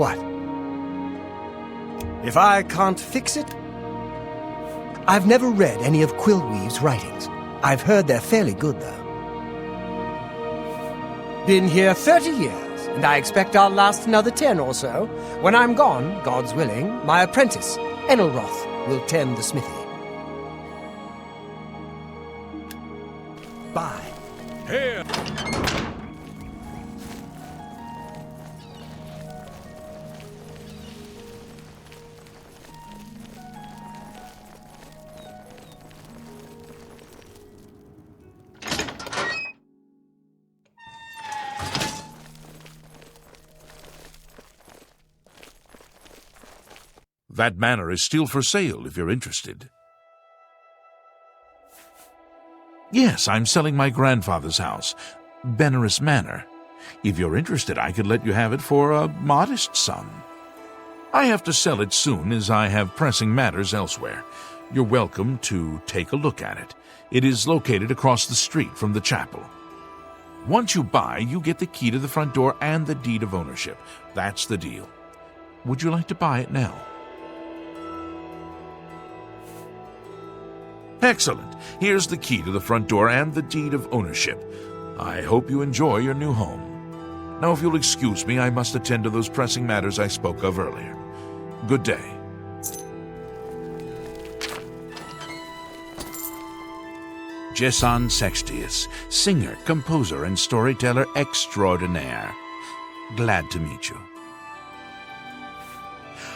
What? If I can't fix it? I've never read any of Quillweave's writings. I've heard they're fairly good, though. Been here 30 years, and I expect I'll last another 10 or so. When I'm gone, God's willing, my apprentice, Enelroth, will tend the smithy. Bye. Here! That manor is still for sale if you're interested. Yes, I'm selling my grandfather's house, Benaris Manor. If you're interested, I could let you have it for a modest sum. I have to sell it soon, as I have pressing matters elsewhere. You're welcome to take a look at it. It is located across the street from the chapel. Once you buy, you get the key to the front door and the deed of ownership. That's the deal. Would you like to buy it now? Excellent. Here's the key to the front door and the deed of ownership. I hope you enjoy your new home. Now, if you'll excuse me, I must attend to those pressing matters I spoke of earlier. Good day. Jason Sextius, singer, composer, and storyteller extraordinaire. Glad to meet you.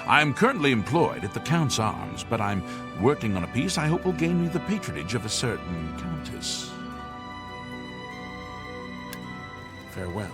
I'm currently employed at the Count's Arms, but I'm working on a piece I hope will gain me the patronage of a certain countess. Farewell.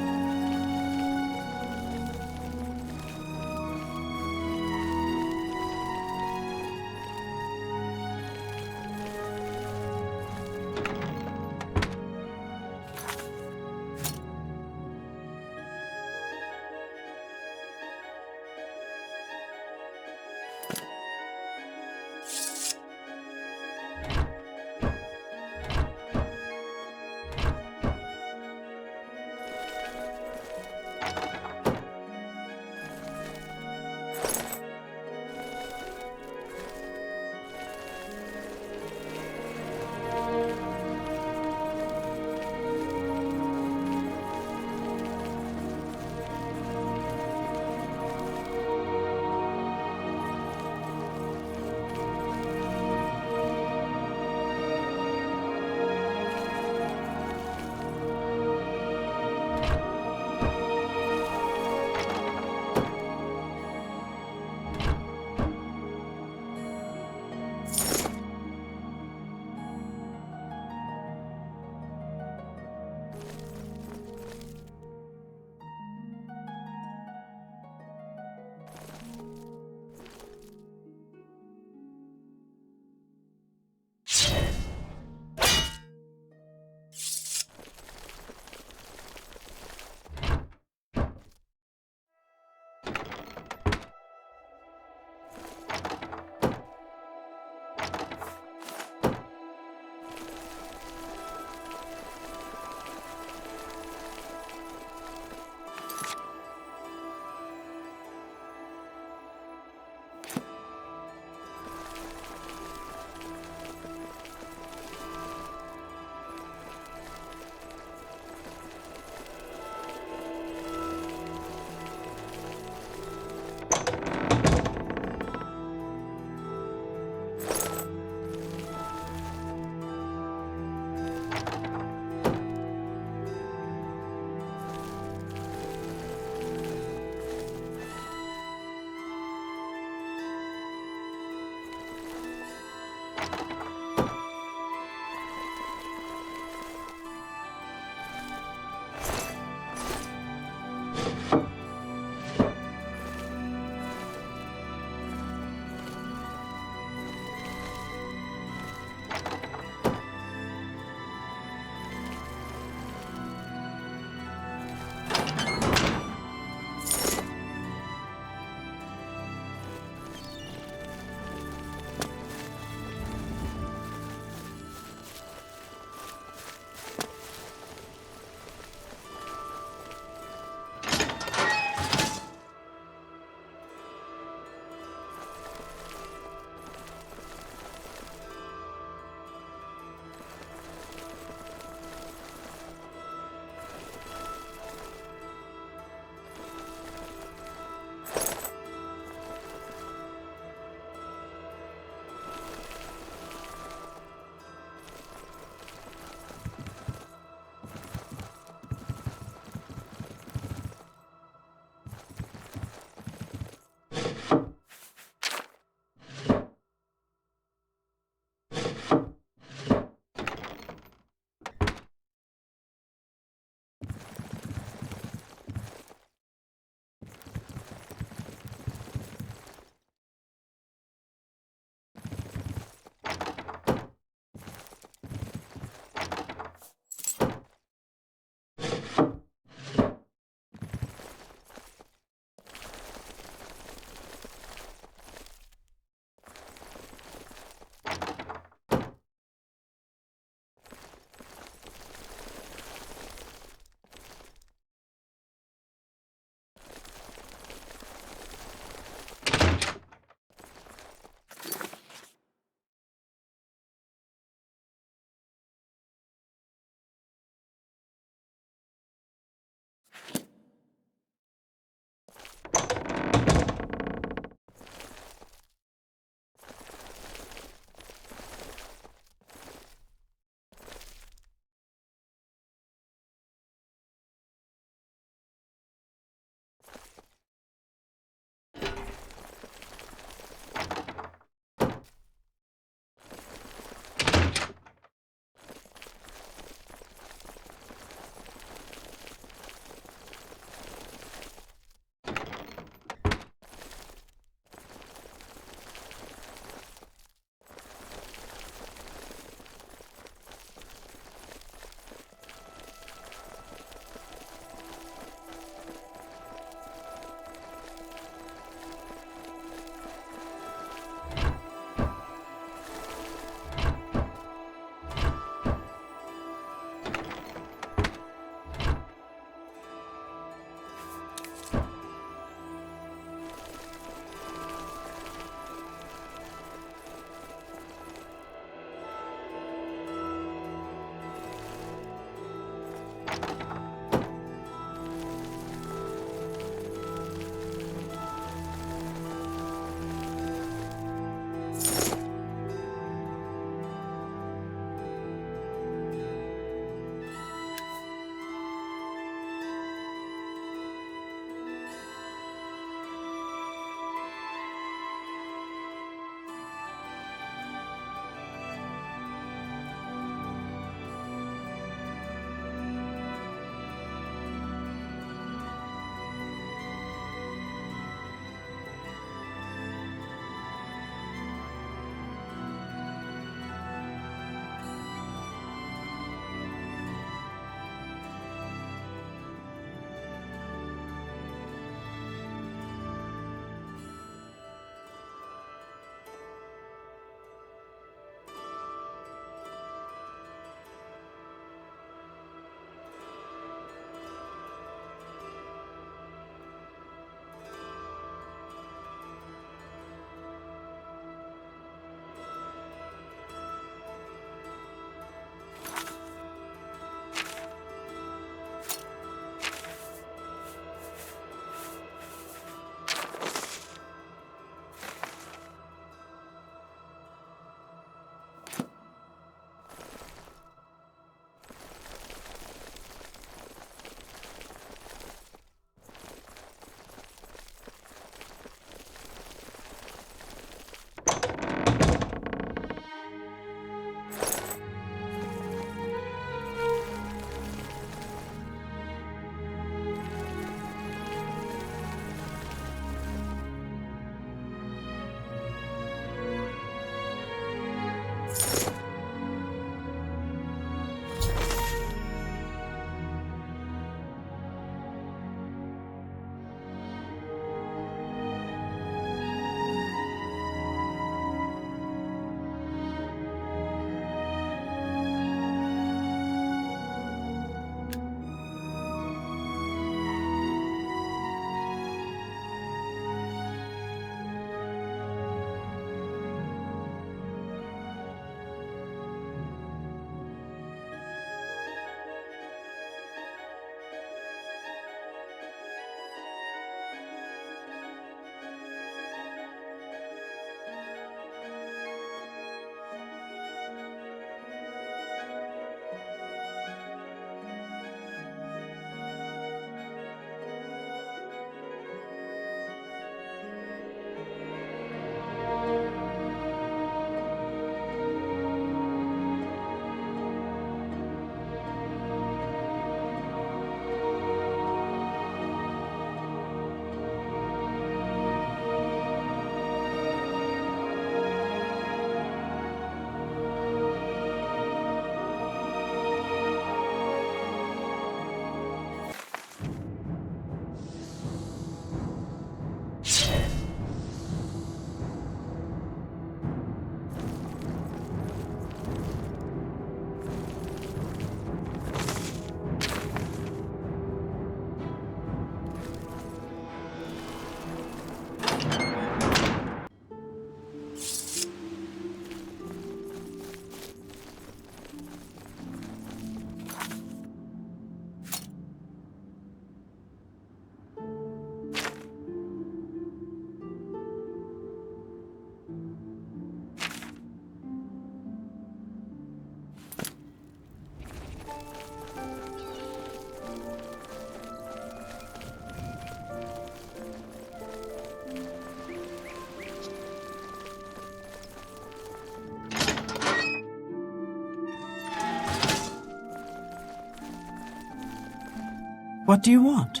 What do you want?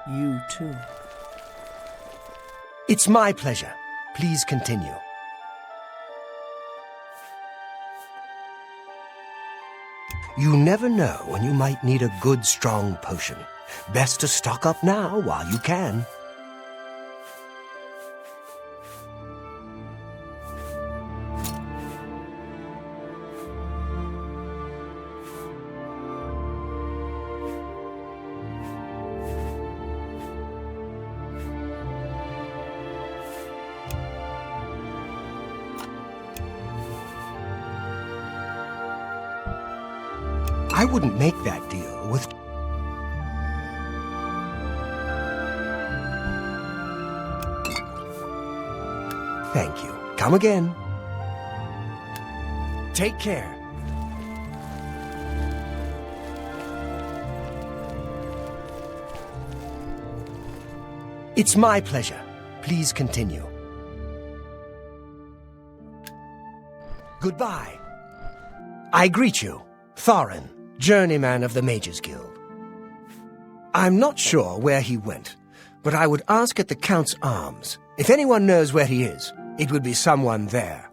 You too. It's my pleasure. Please continue. You never know when you might need a good, strong potion. Best to stock up now while you can. I wouldn't make that deal with... Thank you. Come again. Take care. It's my pleasure. Please continue. Goodbye. I greet you, Thorin, journeyman of the Mages Guild. I'm not sure where he went, but I would ask at the Count's Arms. If anyone knows where he is, it would be someone there.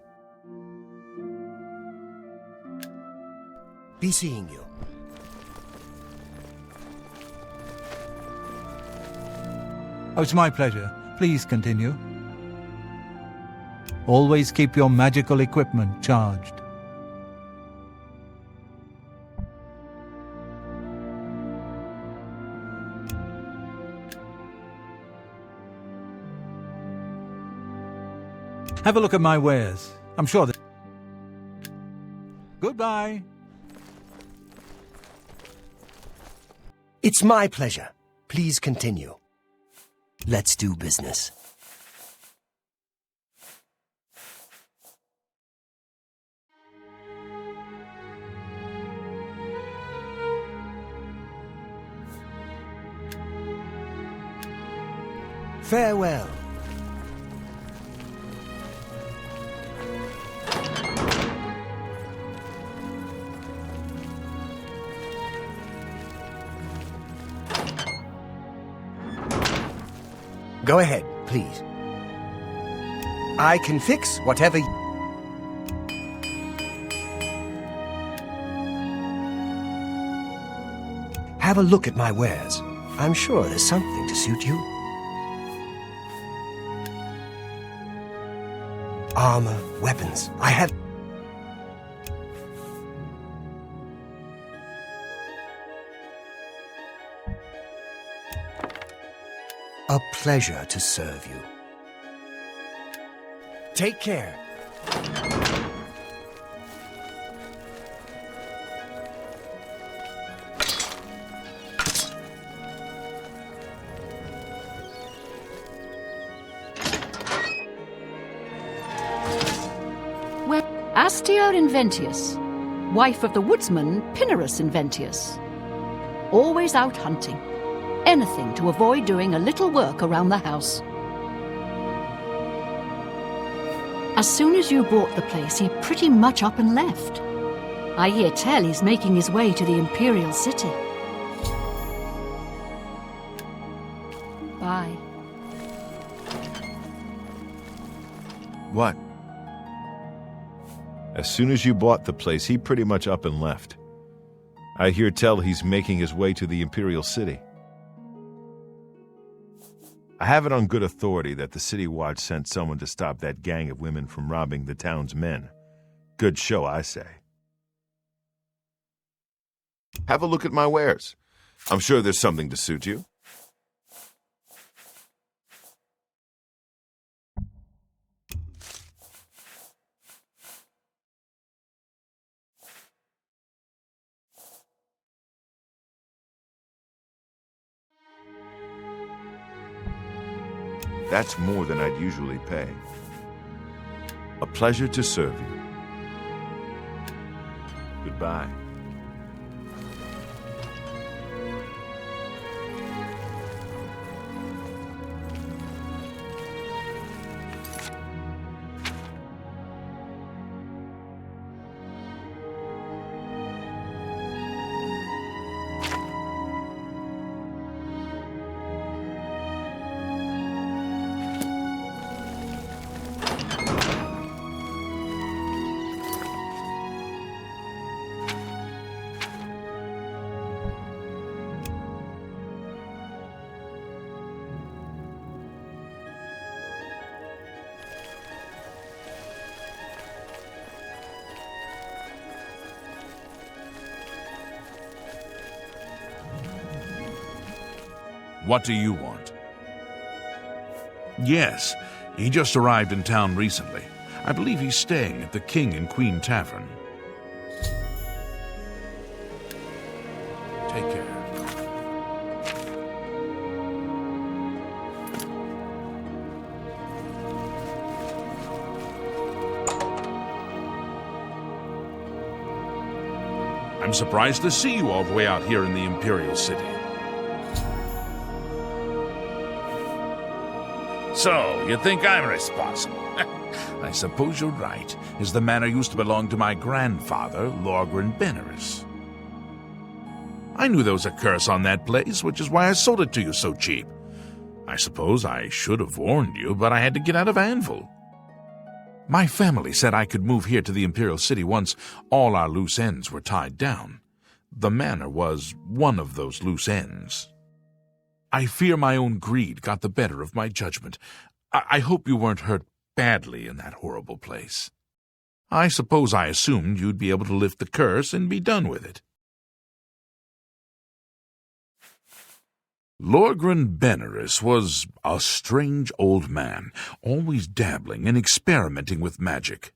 Be seeing you. Oh, it's my pleasure. Please continue. Always keep your magical equipment charged. Have a look at my wares. I'm sure that... Goodbye. It's my pleasure. Please continue. Let's do business. Farewell. Go ahead, please. I can fix whatever... Have a look at my wares. I'm sure there's something to suit you. Armor, weapons, I have... A pleasure to serve you. Take care. Well, Astia Inventius, wife of the woodsman Pinnerus Inventius. Always out hunting. Anything to avoid doing a little work around the house. As soon as you bought the place, he pretty much up and left. I hear tell he's making his way to the Imperial City. Bye. What? As soon as you bought the place, he pretty much up and left. I hear tell he's making his way to the Imperial City. I have it on good authority that the City Watch sent someone to stop that gang of women from robbing the town's men. Good show, I say. Have a look at my wares. I'm sure there's something to suit you. That's more than I'd usually pay. A pleasure to serve you. Goodbye. What do you want? Yes, he just arrived in town recently. I believe he's staying at the King and Queen Tavern. Take care. I'm surprised to see you all the way out here in the Imperial City. So, you think I'm responsible? I suppose you're right, as the manor used to belong to my grandfather, Lorgren Benerus. I knew there was a curse on that place, which is why I sold it to you so cheap. I suppose I should have warned you, but I had to get out of Anvil. My family said I could move here to the Imperial City once all our loose ends were tied down. The manor was one of those loose ends. I fear my own greed got the better of my judgment. I hope you weren't hurt badly in that horrible place. I suppose I assumed you'd be able to lift the curse and be done with it. Lorgren Benerus was a strange old man, always dabbling and experimenting with magic.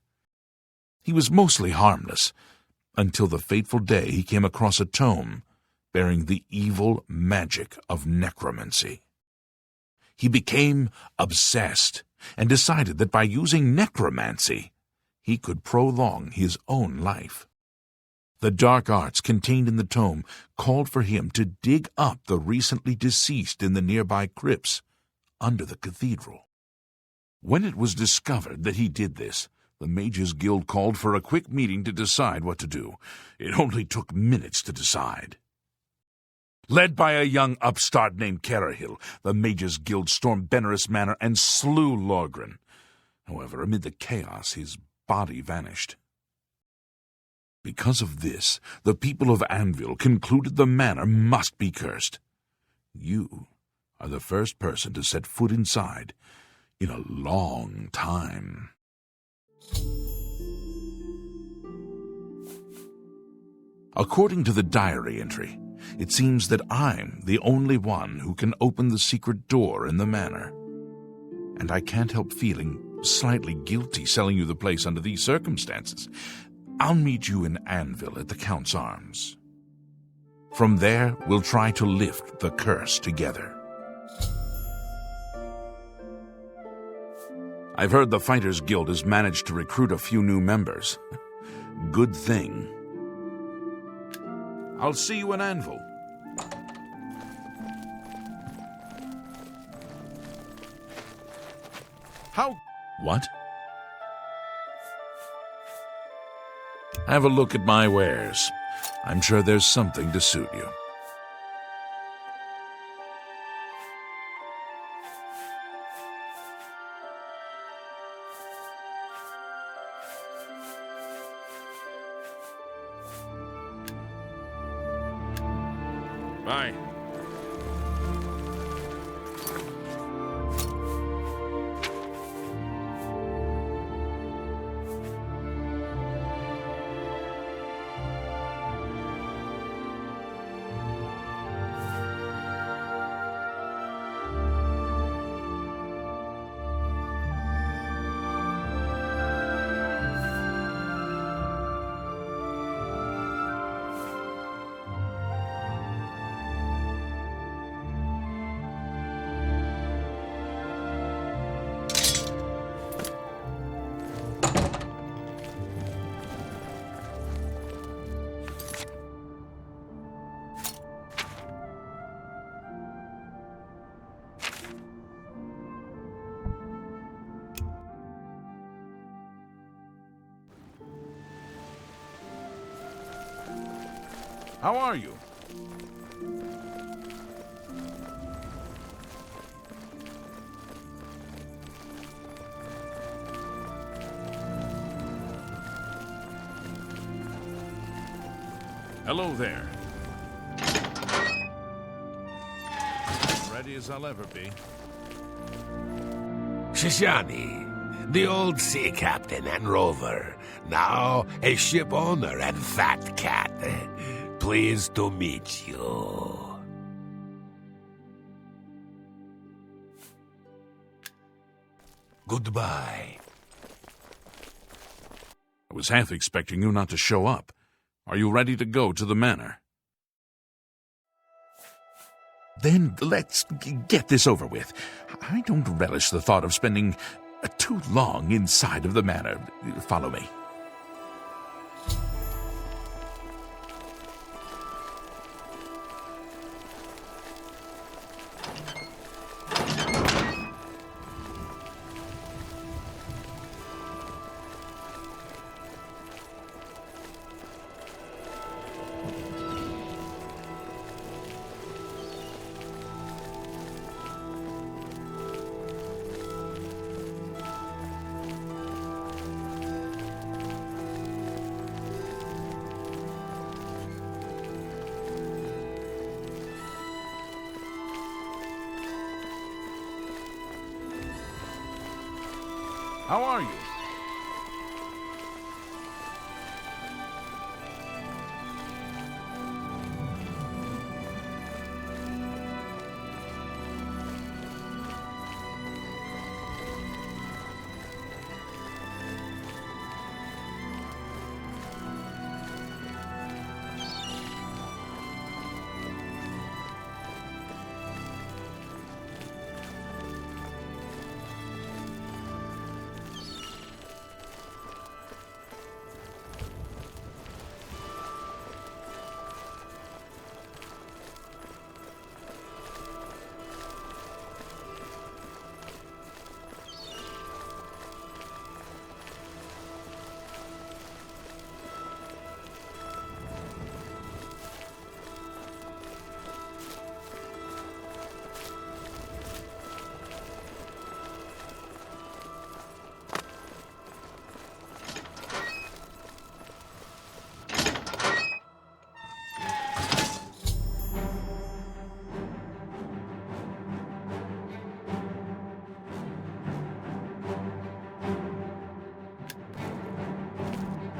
He was mostly harmless, until the fateful day he came across a tome bearing the evil magic of necromancy. He became obsessed and decided that by using necromancy, he could prolong his own life. The dark arts contained in the tome called for him to dig up the recently deceased in the nearby crypts under the cathedral. When it was discovered that he did this, the Mages Guild called for a quick meeting to decide what to do. It only took minutes to decide. Led by a young upstart named Carahill, the Mages Guild stormed Benerus Manor and slew Lorgren. However, amid the chaos, his body vanished. Because of this, the people of Anvil concluded the manor must be cursed. You are the first person to set foot inside in a long time. According to the diary entry, it seems that I'm the only one who can open the secret door in the manor. And I can't help feeling slightly guilty selling you the place under these circumstances. I'll meet you in Anvil at the Count's Arms. From there, we'll try to lift the curse together. I've heard the Fighters Guild has managed to recruit a few new members. Good thing. I'll see you in Anvil. How? What? Have a look at my wares. I'm sure there's something to suit you. Bye. How are you? Hello there. Ready as I'll ever be. Shishani, the old sea captain and rover, now a ship owner and fat cat. Pleased to meet you. Goodbye. I was half expecting you not to show up. Are you ready to go to the manor? Then let's get this over with. I don't relish the thought of spending too long inside of the manor. Follow me. How are you?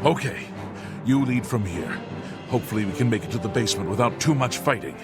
Okay, you lead from here. Hopefully we can make it to the basement without too much fighting.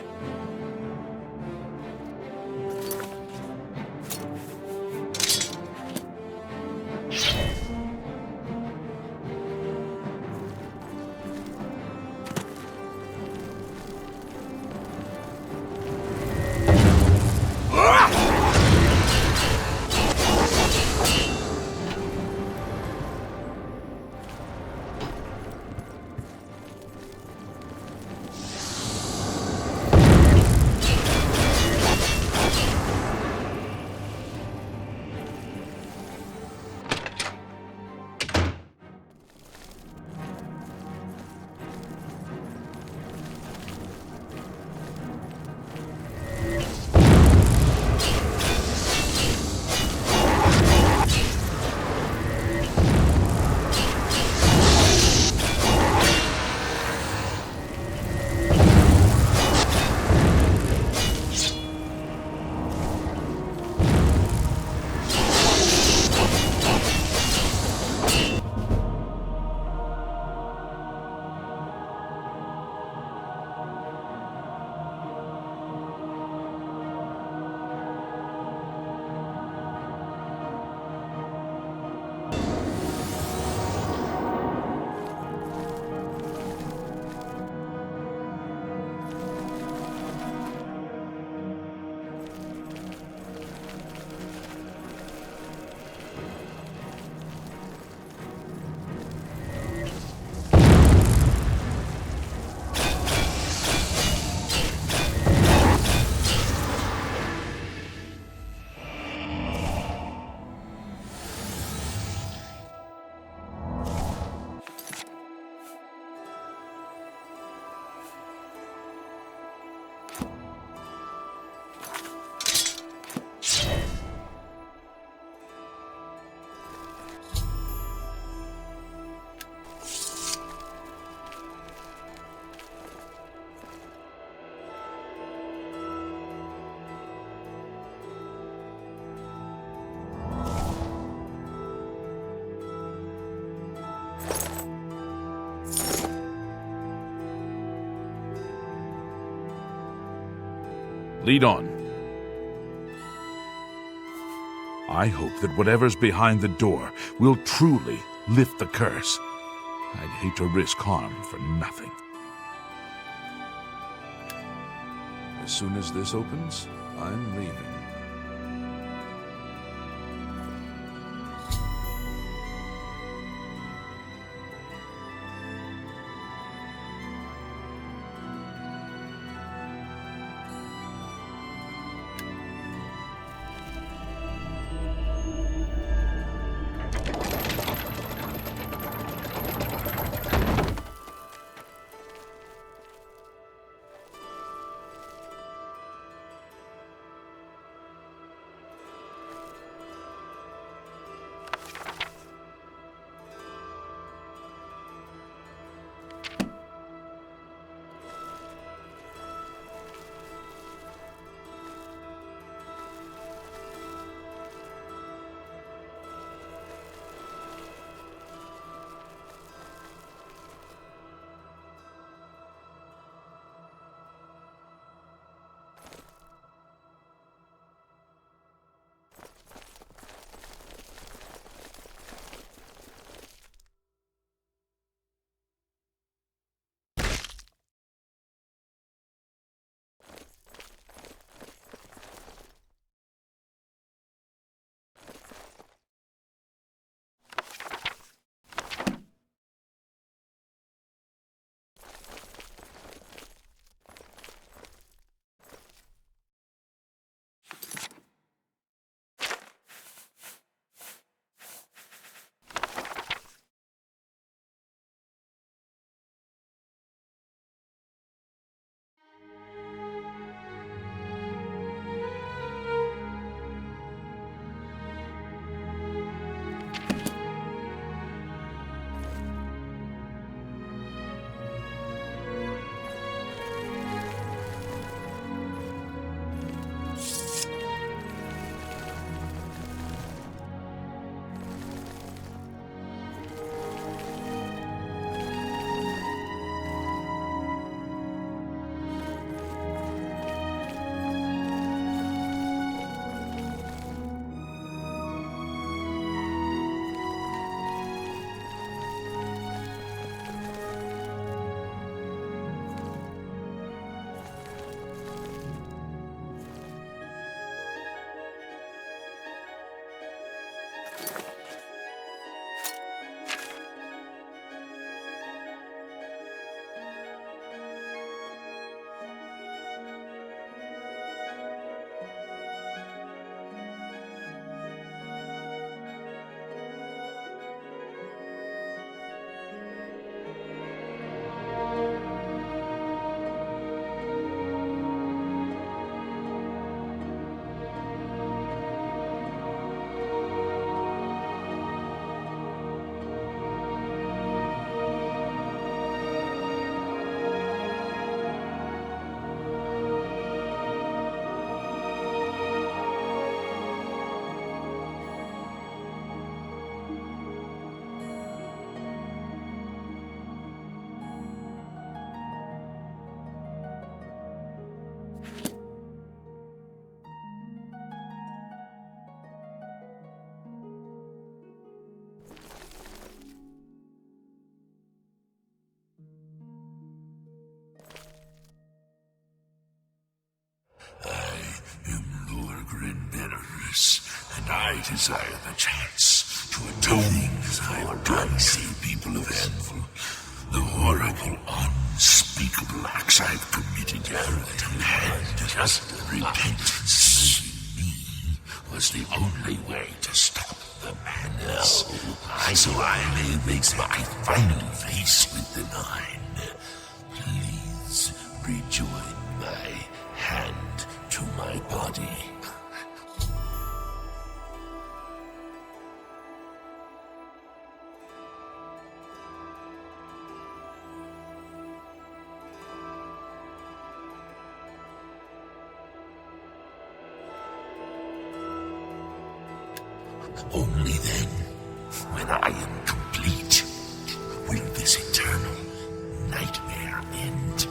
Lead on. I hope that whatever's behind the door will truly lift the curse. I'd hate to risk harm for nothing. As soon as this opens, I'm leaving. And I desire the chance to atone for unseen people of Anvil, the horrible, unspeakable acts I've committed, and just repentance in me was the only way to stop the madness. So I may make my final peace with the Nine. Please rejoin my hand to my body. Only then, when I am complete, will this eternal nightmare end.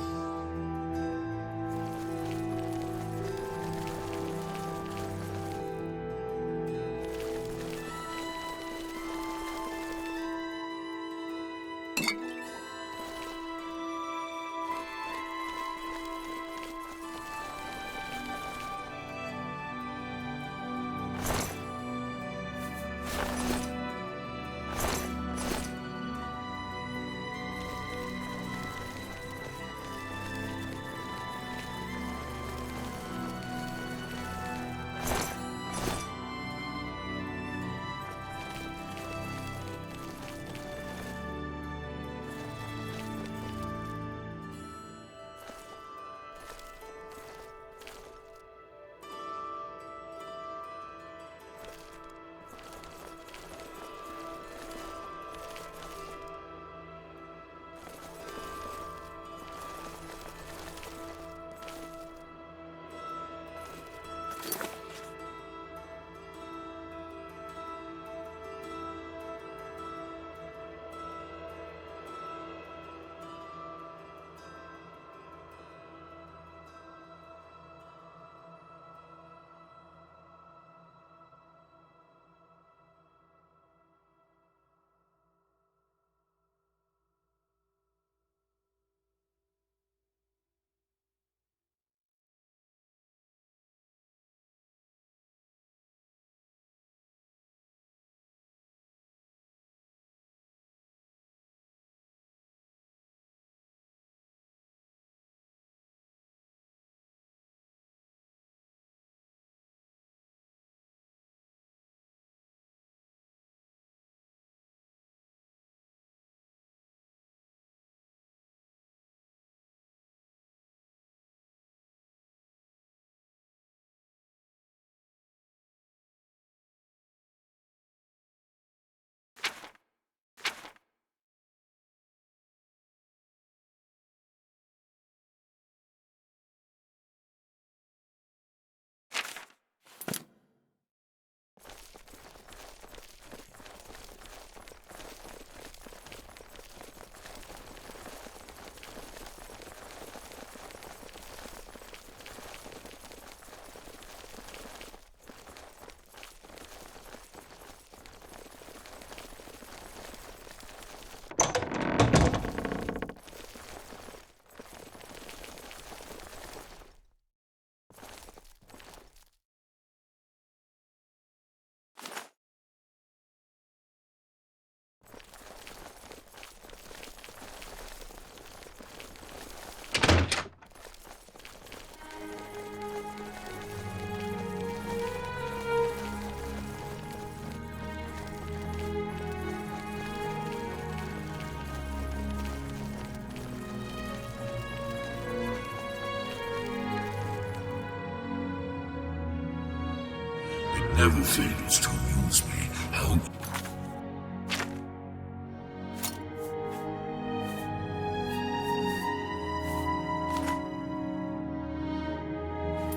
never fails to amuse me how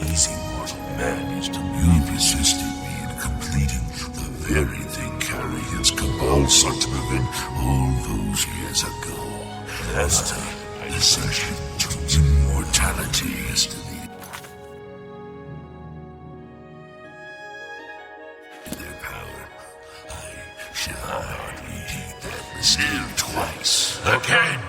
easy mortal man is to you persisted me in completing the very thing Carrion's cabal sought to prevent all those years ago. Master, ascension to immortality is to their power. I shall not repeat that mistake twice again.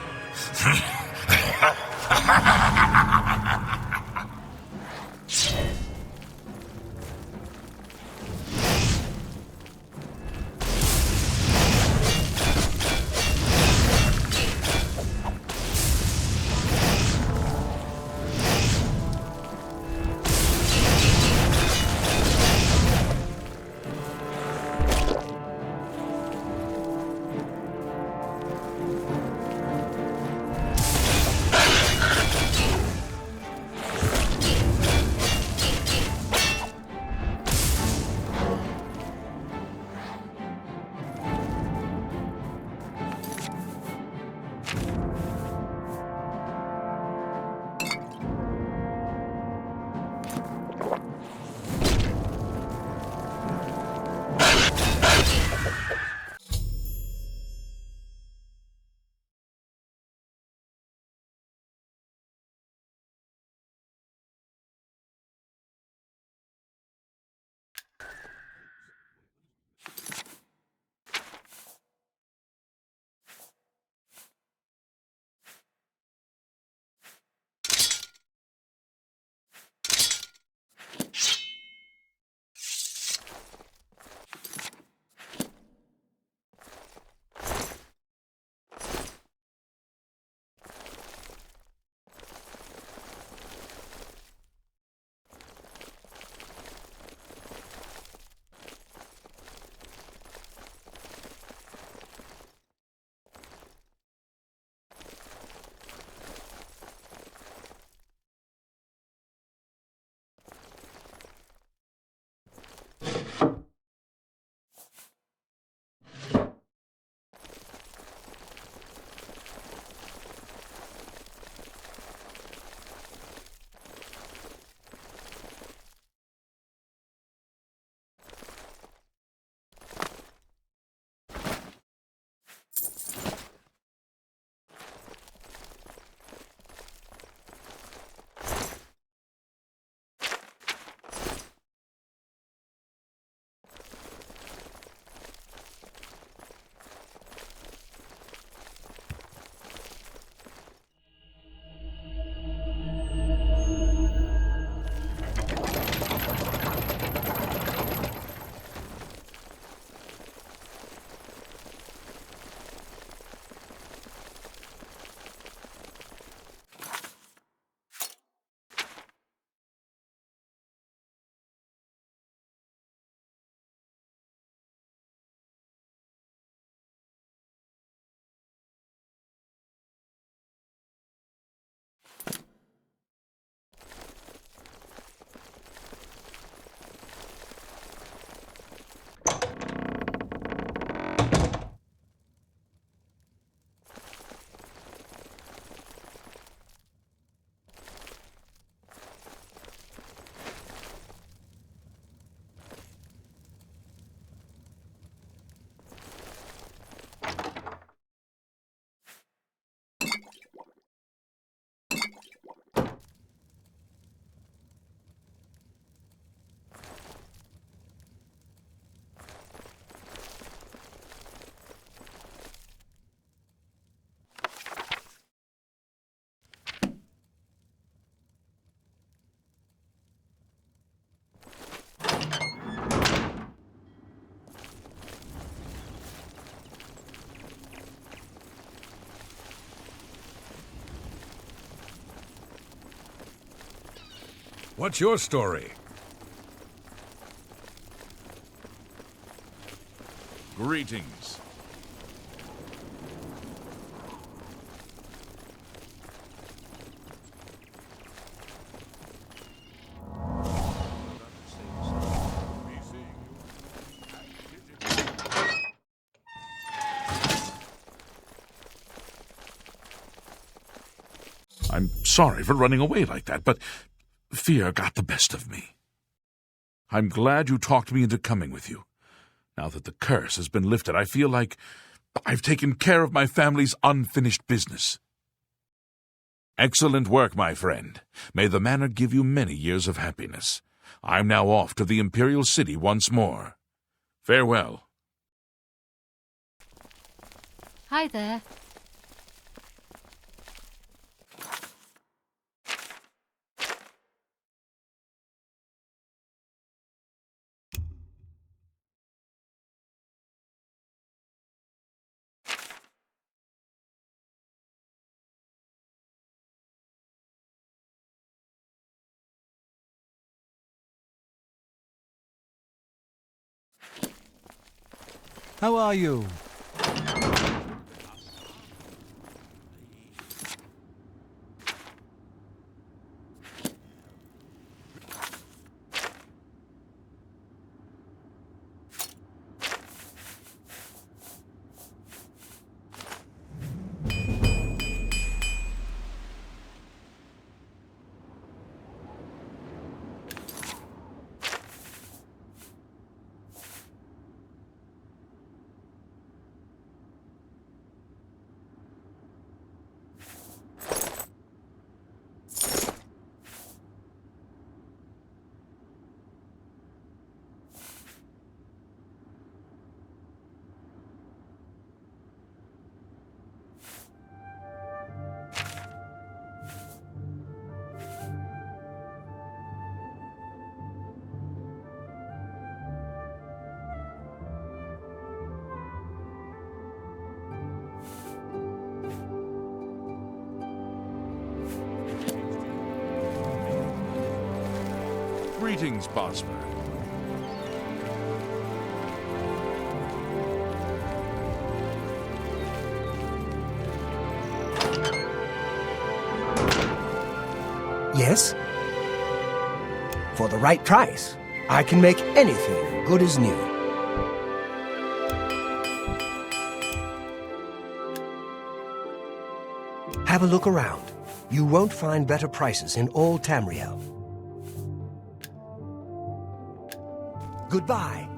What's your story? Greetings. I'm sorry for running away like that, but fear got the best of me. I'm glad you talked me into coming with you. Now that the curse has been lifted, I feel like I've taken care of my family's unfinished business. Excellent work, my friend. May the manor give you many years of happiness. I'm now off to the Imperial City once more. Farewell. Hi there. How are you? Greetings, Bosmer. Yes? For the right price, I can make anything good as new. Have a look around. You won't find better prices in all Tamriel. Goodbye.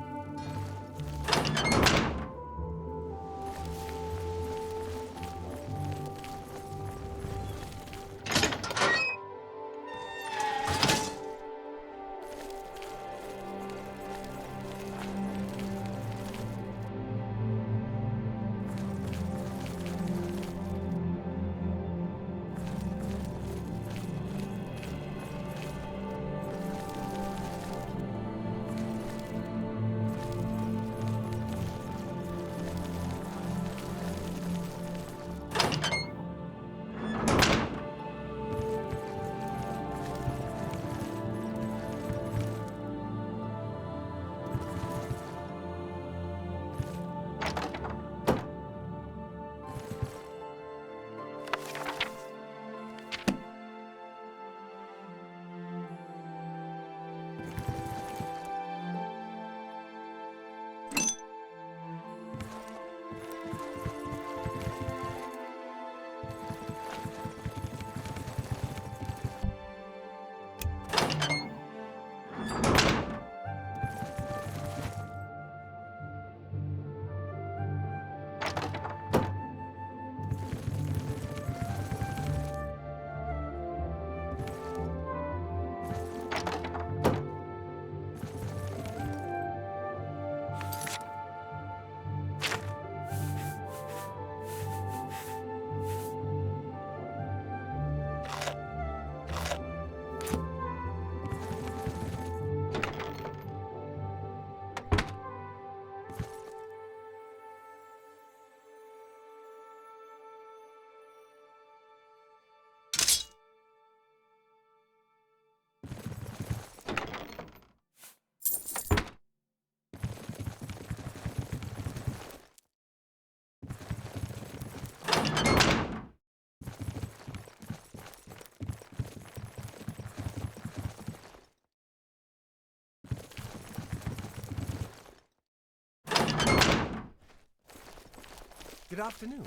Good afternoon.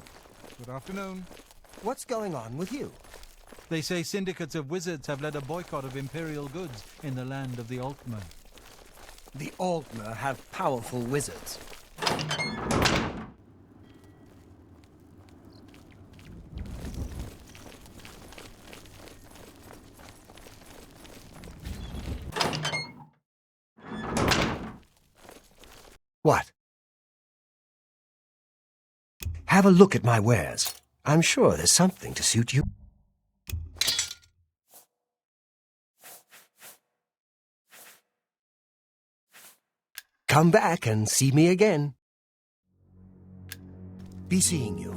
Good afternoon. What's going on with you? They say syndicates of wizards have led a boycott of imperial goods in the land of the Altmer. The Altmer have powerful wizards. What? Have a look at my wares. I'm sure there's something to suit you. Come back and see me again. Be seeing you.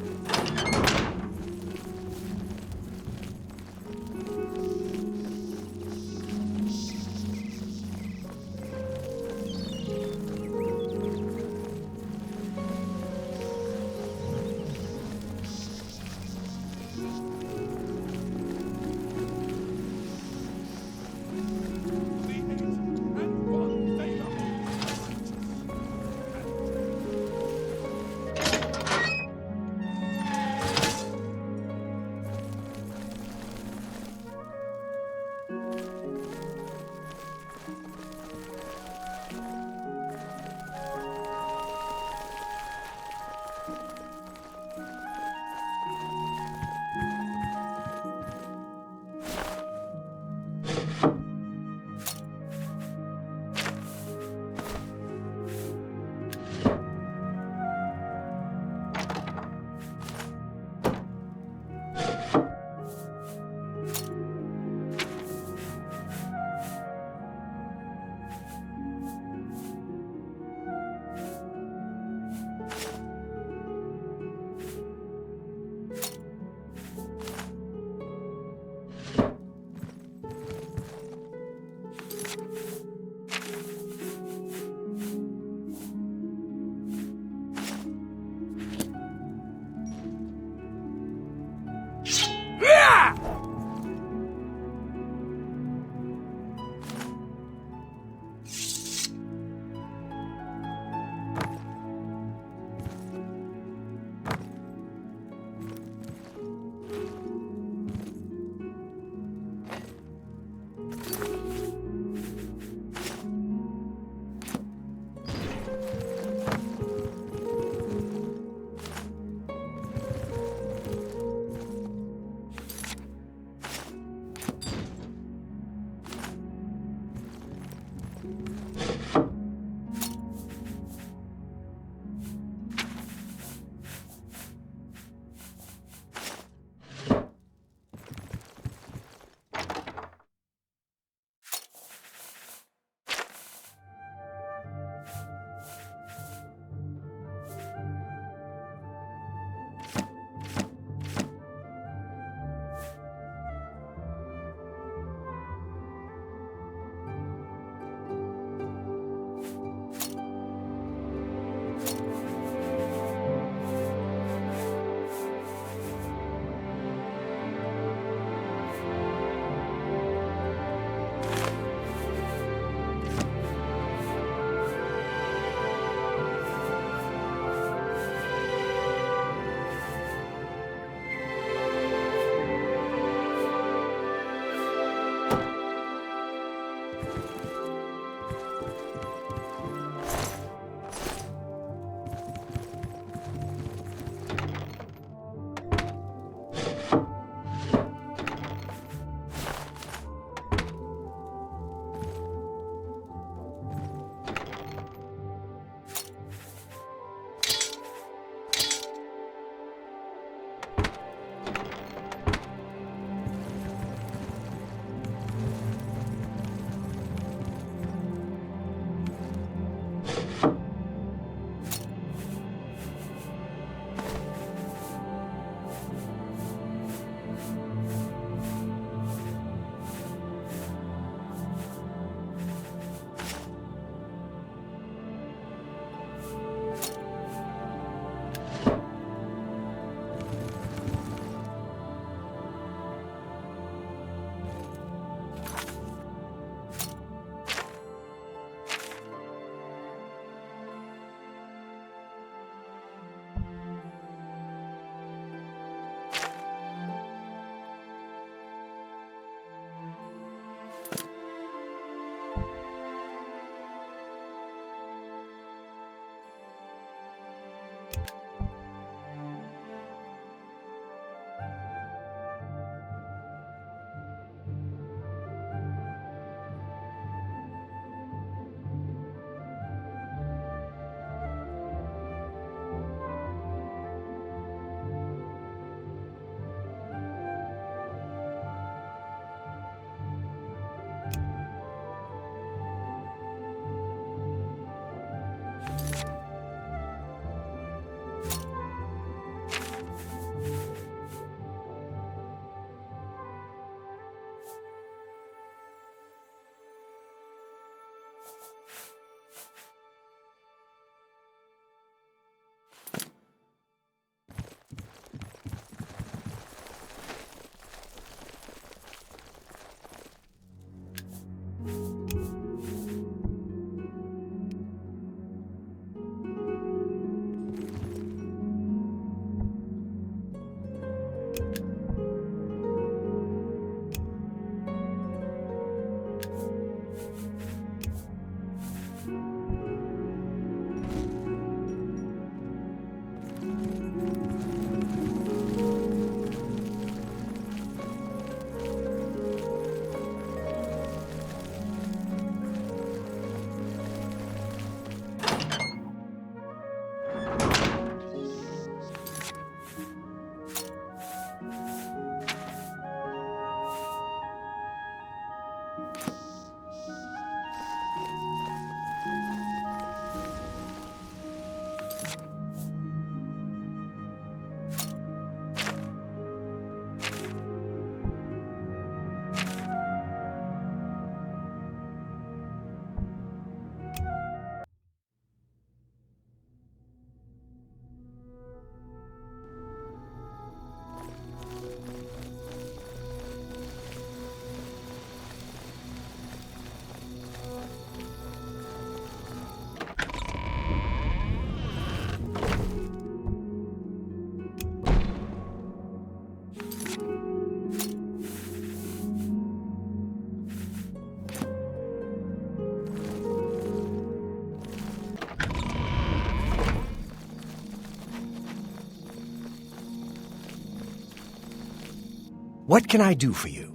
What can I do for you?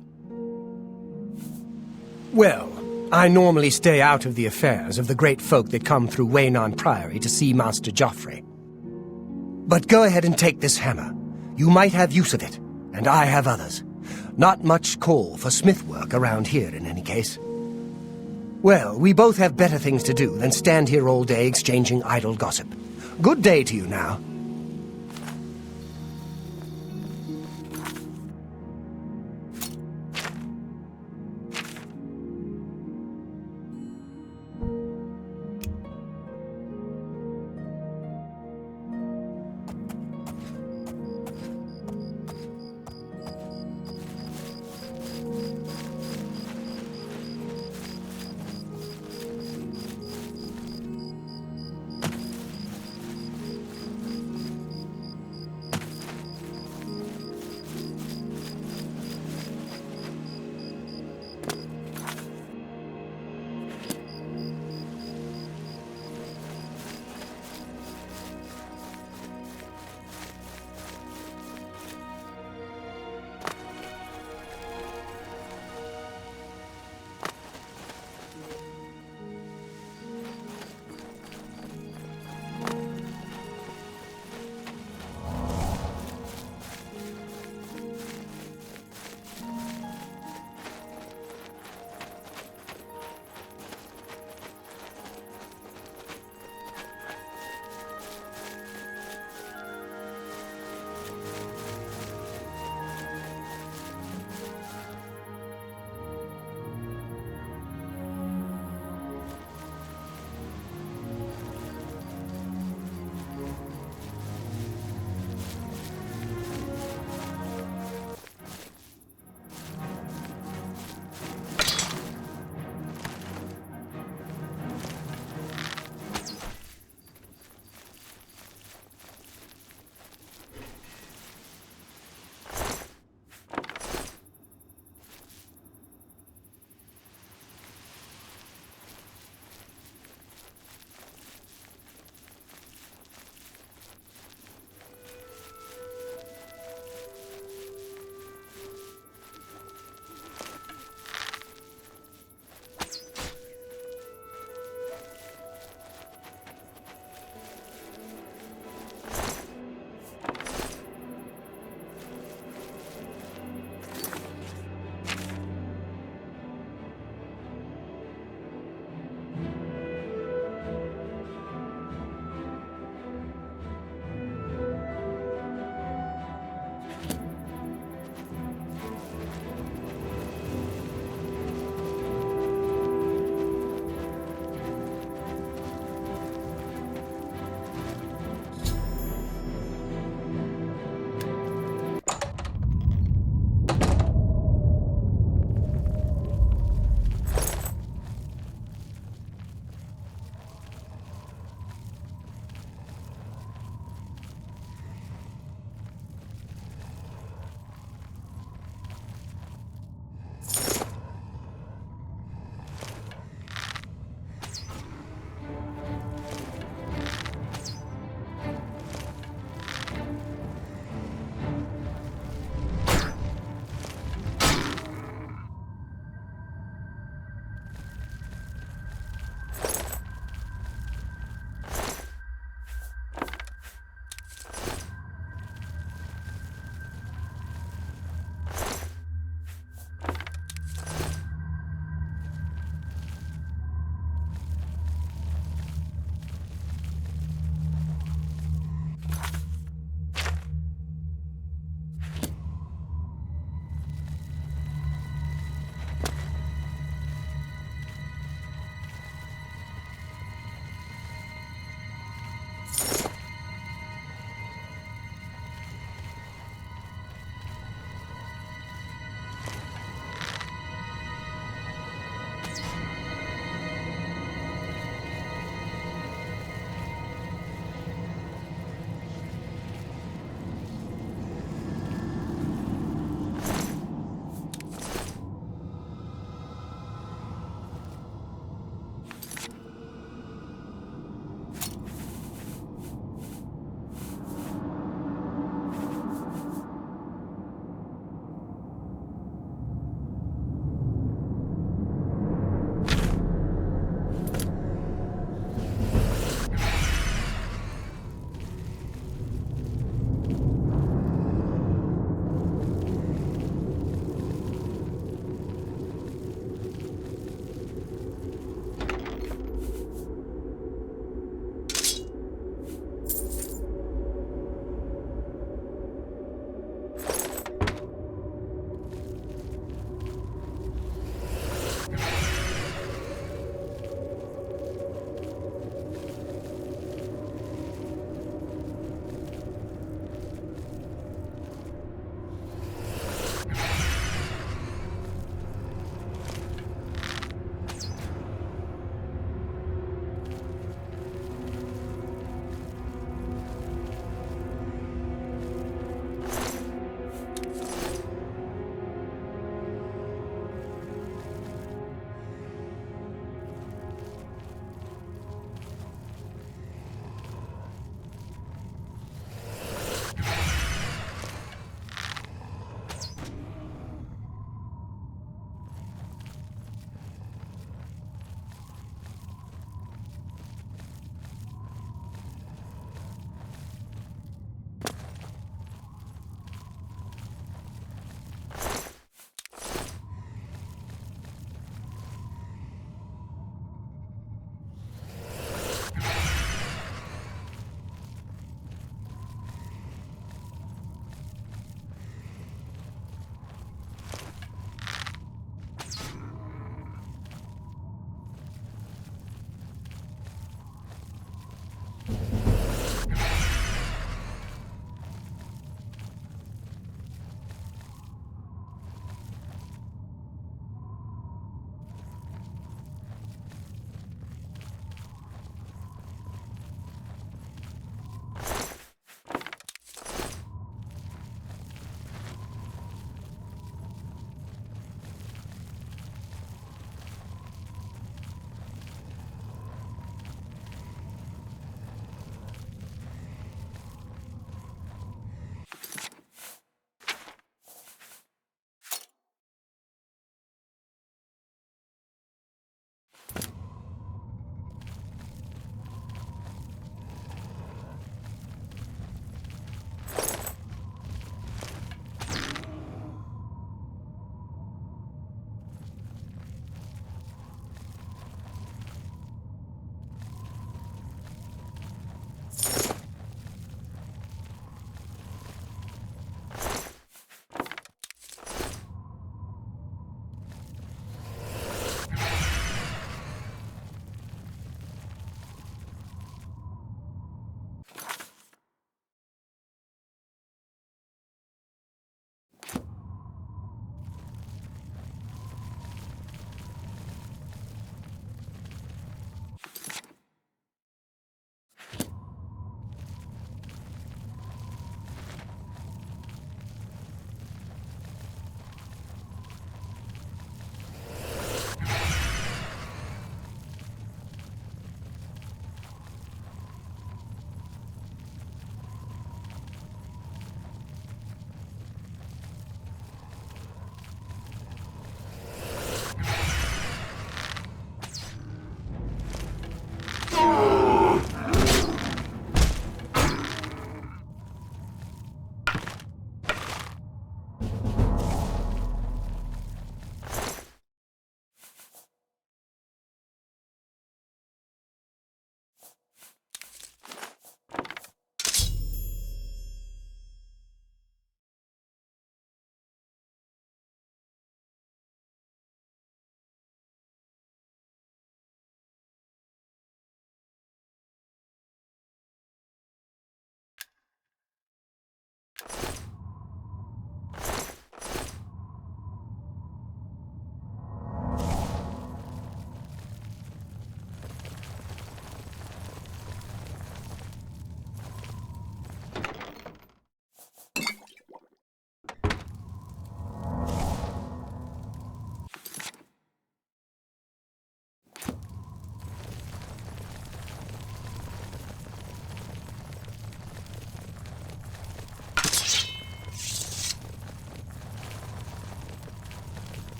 Well, I normally stay out of the affairs of the great folk that come through Waynon Priory to see Master Joffrey. But go ahead and take this hammer. You might have use of it, and I have others. Not much call for smith work around here, in any case. Well, we both have better things to do than stand here all day exchanging idle gossip. Good day to you now.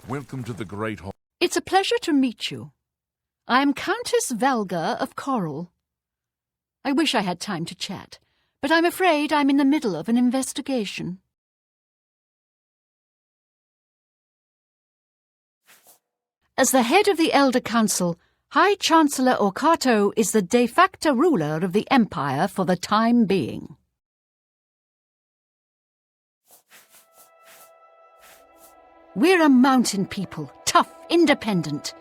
Welcome to the Great Hall. It's a pleasure to meet you. I am Countess Valga of Coral. I wish I had time to chat, but I'm afraid I'm in the middle of an investigation. As the head of the Elder Council, High Chancellor Orcato is the de facto ruler of the Empire for the time being. We're a mountain people, tough, independent.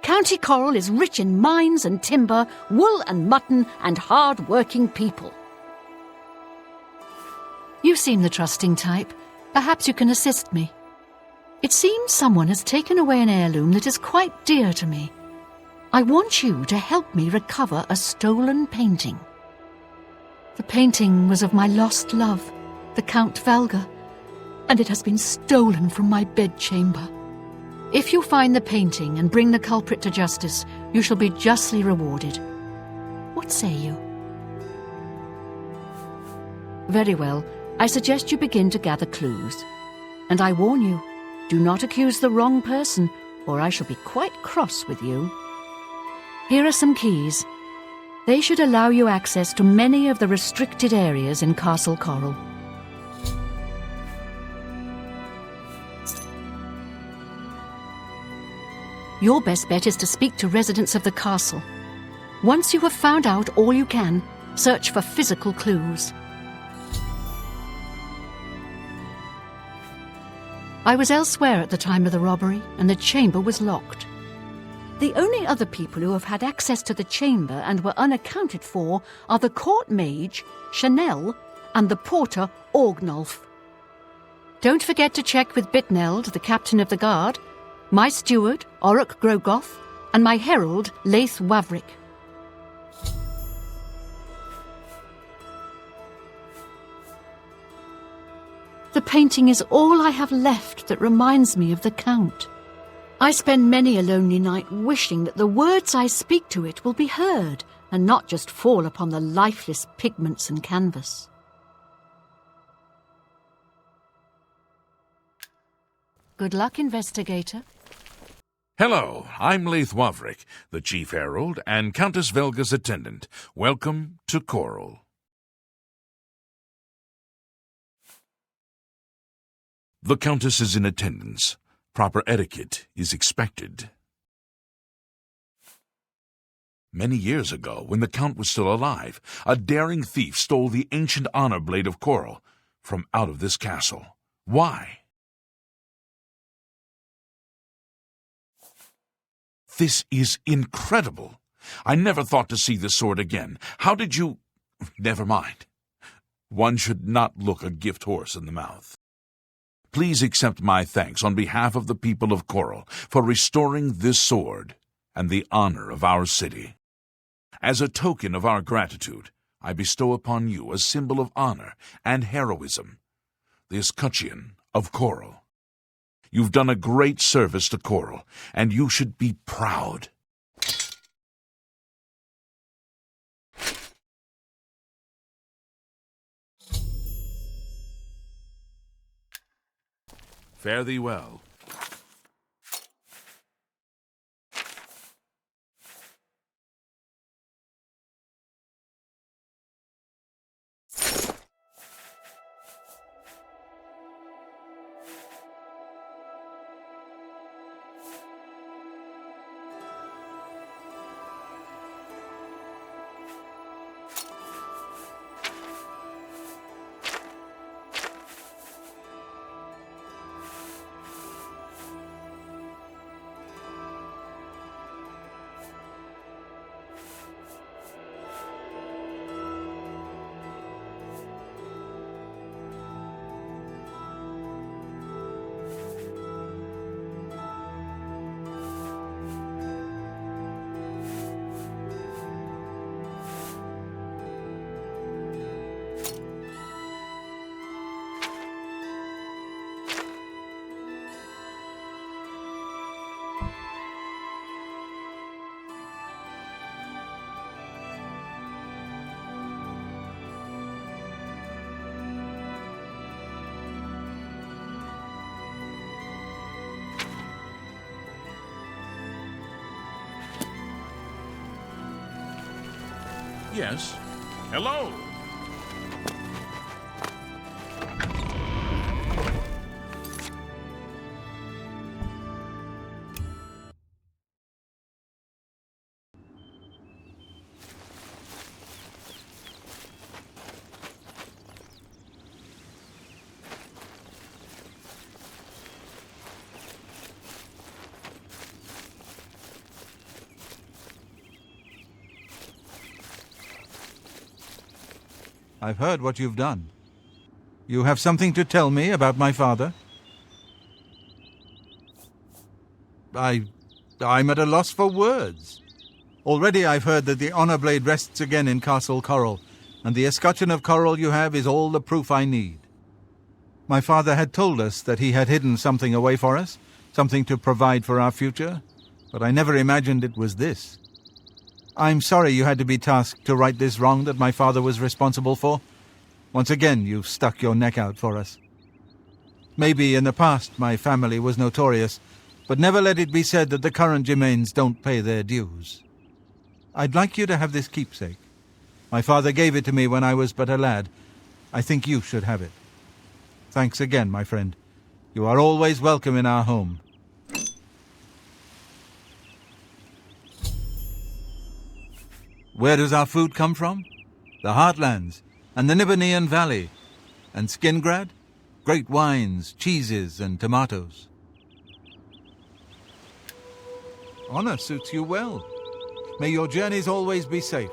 County Coral is rich in mines and timber, wool and mutton, and hard-working people. You seem the trusting type. Perhaps you can assist me. It seems someone has taken away an heirloom that is quite dear to me. I want you to help me recover a stolen painting. The painting was of my lost love, the Count Valga, and it has been stolen from my bedchamber. If you find the painting and bring the culprit to justice, you shall be justly rewarded. What say you? Very well. I suggest you begin to gather clues. And I warn you, do not accuse the wrong person, or I shall be quite cross with you. Here are some keys. They should allow you access to many of the restricted areas in Castle Coral. Your best bet is to speak to residents of the castle. Once you have found out all you can, search for physical clues. I was elsewhere at the time of the robbery, and the chamber was locked. The only other people who have had access to the chamber and were unaccounted for are the court mage, Chanel, and the porter, Orgnolf. Don't forget to check with Bitneld, the captain of the guard, my steward, Oruk Grogoth, and my herald, Leith Wavrick. The painting is all I have left that reminds me of the Count. I spend many a lonely night wishing that the words I speak to it will be heard and not just fall upon the lifeless pigments and canvas. Good luck, investigator. Hello, I'm Leith Wavrick, the Chief Herald and Countess Velga's attendant. Welcome to Coral. The Countess is in attendance. Proper etiquette is expected. Many years ago, when the Count was still alive, a daring thief stole the ancient honor blade of Coral from out of this castle. Why? This is incredible. I never thought to see this sword again. How did you... Never mind. One should not look a gift horse in the mouth. Please accept my thanks on behalf of the people of Coral for restoring this sword and the honor of our city. As a token of our gratitude, I bestow upon you a symbol of honor and heroism, the escutcheon of Coral. You've done a great service to Coral, and you should be proud. Fare thee well. Yes. Hello. I've heard what you've done. You have something to tell me about my father? I'm at a loss for words. Already I've heard that the honor blade rests again in Castle Coral, and the escutcheon of coral you have is all the proof I need. My father had told us that he had hidden something away for us, something to provide for our future, but I never imagined it was this. I'm sorry you had to be tasked to right this wrong that my father was responsible for. Once again, you've stuck your neck out for us. Maybe in the past my family was notorious, but never let it be said that the current Germains don't pay their dues. I'd like you to have this keepsake. My father gave it to me when I was but a lad. I think you should have it. Thanks again, my friend. You are always welcome in our home. Where does our food come from? The Heartlands, and the Nibbernean Valley, and Skingrad, great wines, cheeses, and tomatoes. Honor suits you well. May your journeys always be safe.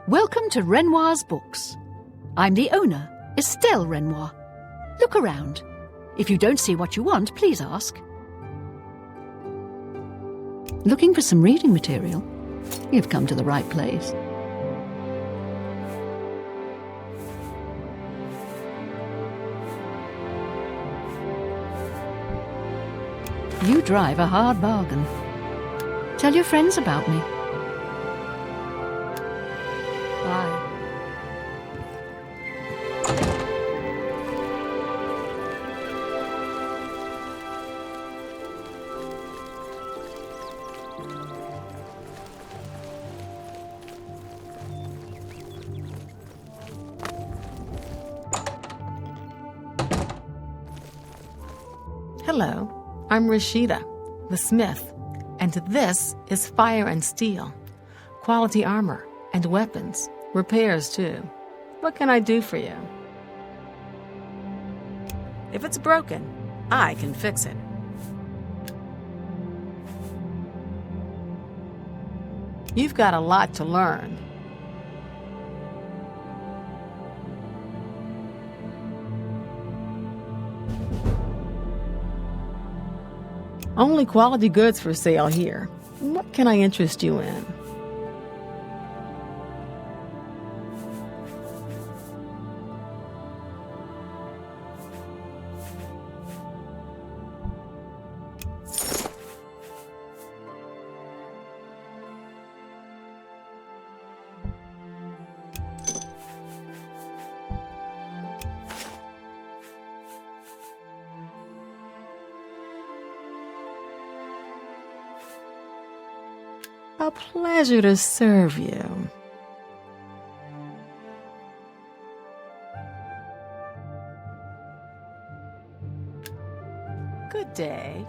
Welcome to Renoir's Books. I'm the owner, Estelle Renoir. Look around. If you don't see what you want, please ask. Looking for some reading material? You've come to the right place. You drive a hard bargain. Tell your friends about me. Bye. Hello, I'm Rashida, the smith, and this is Fire and Steel. Quality armor and weapons, repairs too. What can I do for you? If it's broken, I can fix it. You've got a lot to learn. Only quality goods for sale here. What can I interest you in? A pleasure to serve you. Good day.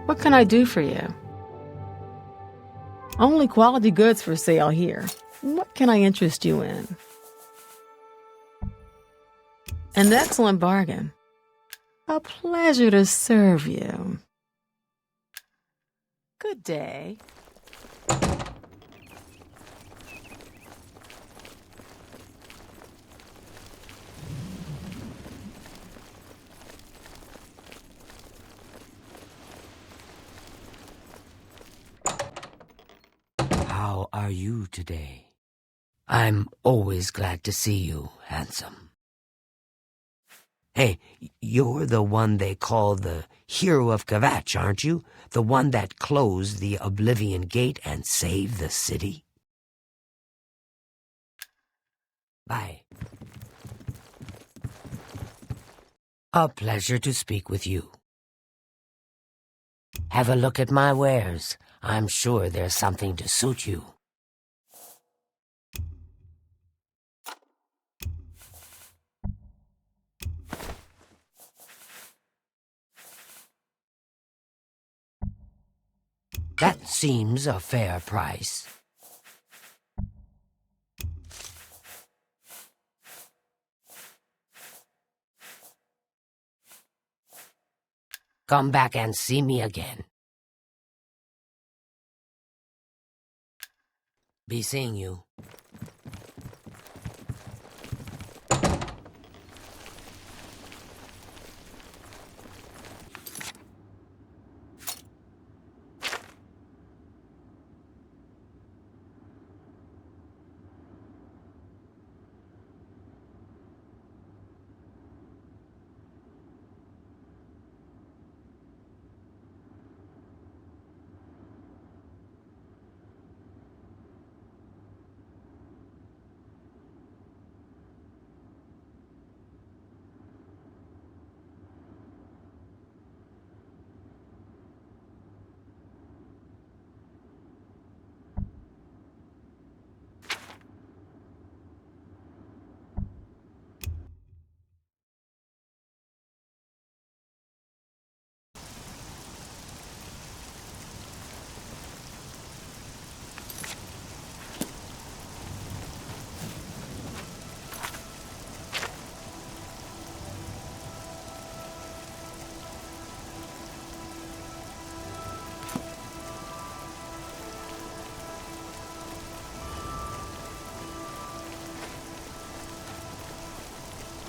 What can I do for you? Only quality goods for sale here. What can I interest you in? An excellent bargain. A pleasure to serve you. Good day. How are you today? I'm always glad to see you, handsome. Hey, you're the one they call the Hero of Kvatch, aren't you? The one that closed the Oblivion Gate and saved the city? Bye. A pleasure to speak with you. Have a look at my wares. I'm sure there's something to suit you. That seems a fair price. Come back and see me again. Be seeing you.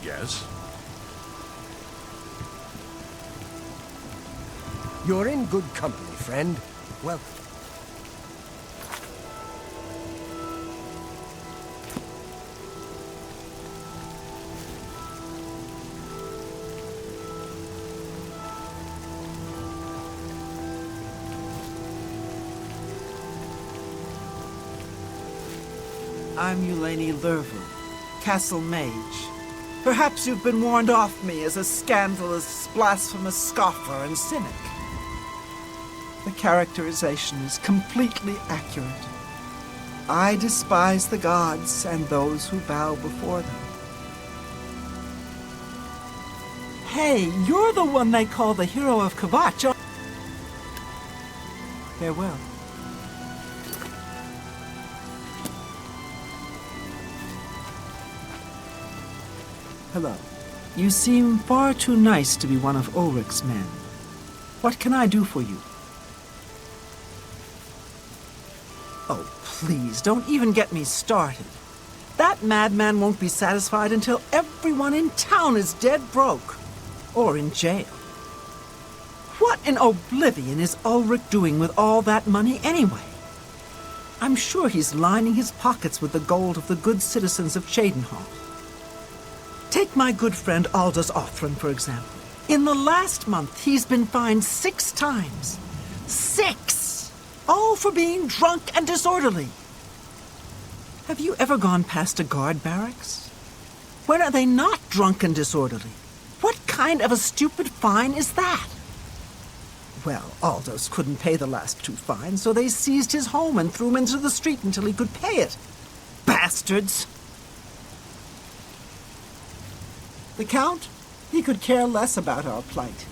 Yes? You're in good company, friend. Welcome. I'm Eulaine Lerville, Castle Mage. Perhaps you've been warned off me as a scandalous, blasphemous scoffer and cynic. The characterization is completely accurate. I despise the gods and those who bow before them. Hey, you're the one they call the Hero of Kvatch. Farewell. Hello. You seem far too nice to be one of Ulrich's men. What can I do for you? Oh, please, don't even get me started. That madman won't be satisfied until everyone in town is dead broke. Or in jail. What in Oblivion is Ulrich doing with all that money anyway? I'm sure he's lining his pockets with the gold of the good citizens of Cheydinhal. Take my good friend Aldous-Othran, for example. In the last month, he's been fined 6 times. 6! All for being drunk and disorderly. Have you ever gone past a guard barracks? When are they not drunk and disorderly? What kind of a stupid fine is that? Well, Aldous couldn't pay the last 2 fines, so they seized his home and threw him into the street until he could pay it. Bastards! The Count? He could care less about our plight.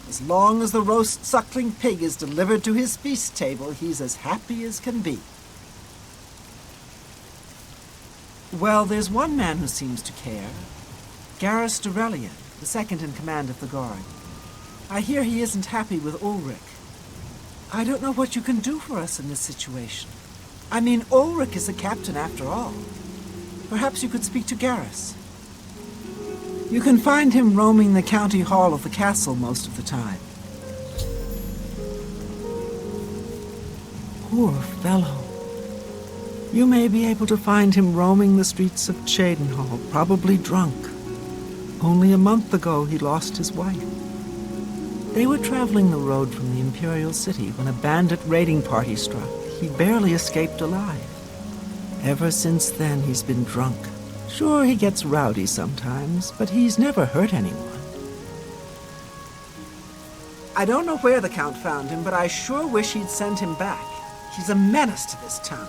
As long as the roast suckling pig is delivered to his feast table, he's as happy as can be. Well, there's one man who seems to care. Garrus Durelian, the second in command of the guard. I hear he isn't happy with Ulrich. I don't know what you can do for us in this situation. I mean, Ulrich is the captain after all. Perhaps you could speak to Garrus. You can find him roaming the county hall of the castle most of the time. Poor fellow. You may be able to find him roaming the streets of Cheydinhall, probably drunk. Only a month ago he lost his wife. They were traveling the road from the Imperial City when a bandit raiding party struck. He barely escaped alive. Ever since then he's been drunk. Sure, he gets rowdy sometimes, but he's never hurt anyone. I don't know where the Count found him, but I sure wish he'd send him back. He's a menace to this town.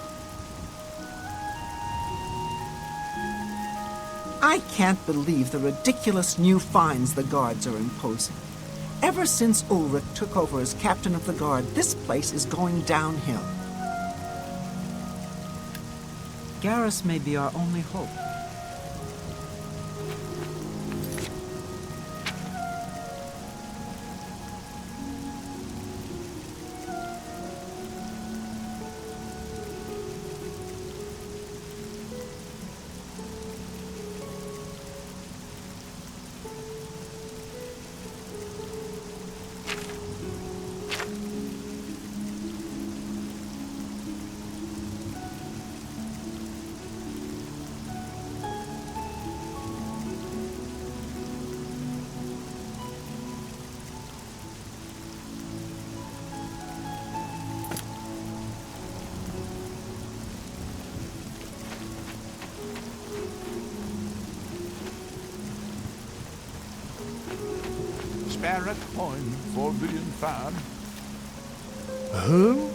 I can't believe the ridiculous new fines the guards are imposing. Ever since Ulrich took over as captain of the guard, this place is going downhill. Garrus may be our only hope. Barrack Point, 4 billion fan. Who?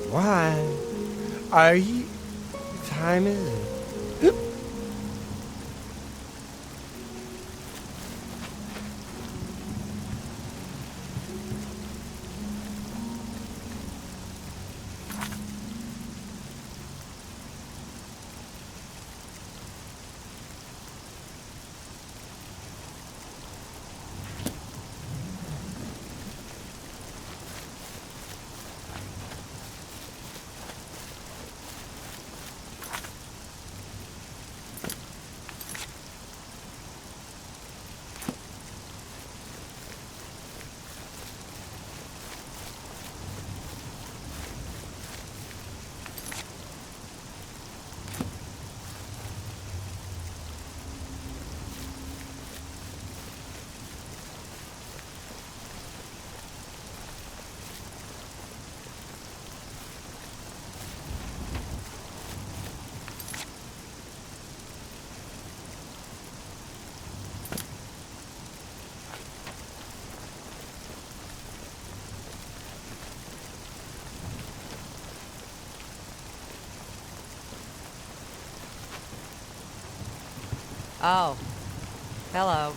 Why? Are you... What time is it? Oh. Hello.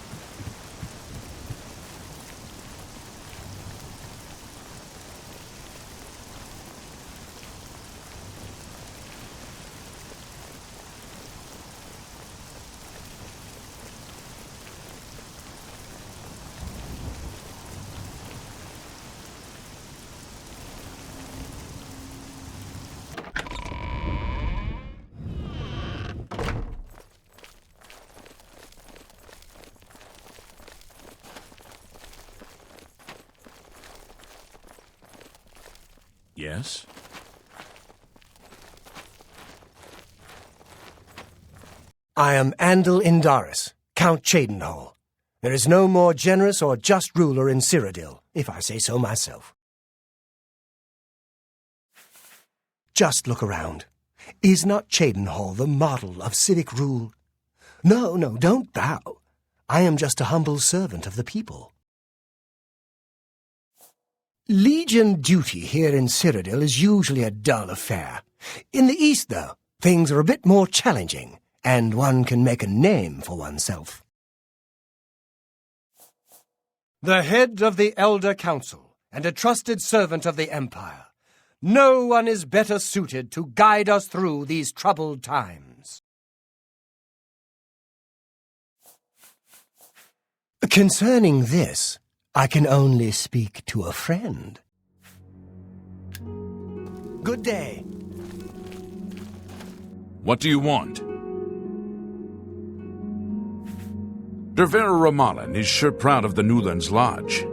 Yes? I am Andal Indaris, Count Cheydinhal. There is no more generous or just ruler in Cyrodiil, if I say so myself. Just look around. Is not Cheydinhal the model of civic rule? No, don't bow. I am just a humble servant of the people. Legion duty here in Cyrodiil is usually a dull affair. In the East, though, things are a bit more challenging, and one can make a name for oneself. The head of the Elder Council, and a trusted servant of the Empire. No one is better suited to guide us through these troubled times. Concerning this, I can only speak to a friend. Good day. What do you want? Dervera Ramallan is sure proud of the Newlands Lodge.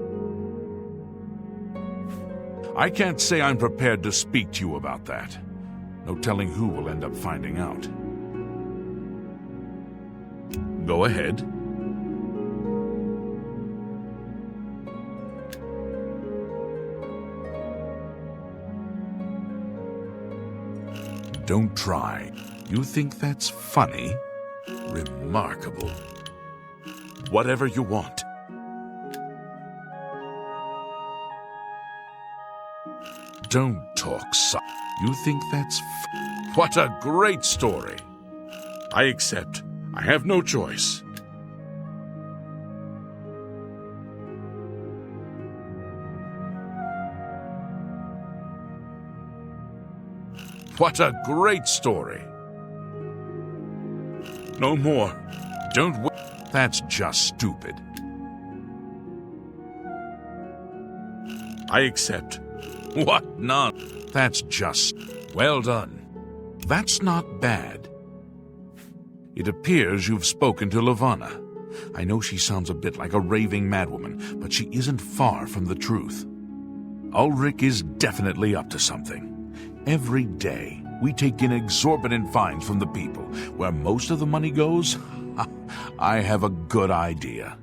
I can't say I'm prepared to speak to you about that. No telling who will end up finding out. Go ahead. Don't try. You think that's funny? Remarkable. Whatever you want. Don't talk, son. You think that's What a great story. I accept. I have no choice. What a great story. No more. Don't That's just stupid. I accept. What none? That's just... Well done. That's not bad. It appears you've spoken to Lavanna. I know she sounds a bit like a raving madwoman, but she isn't far from the truth. Ulrich is definitely up to something. Every day, we take in exorbitant fines from the people. Where most of the money goes, I have a good idea.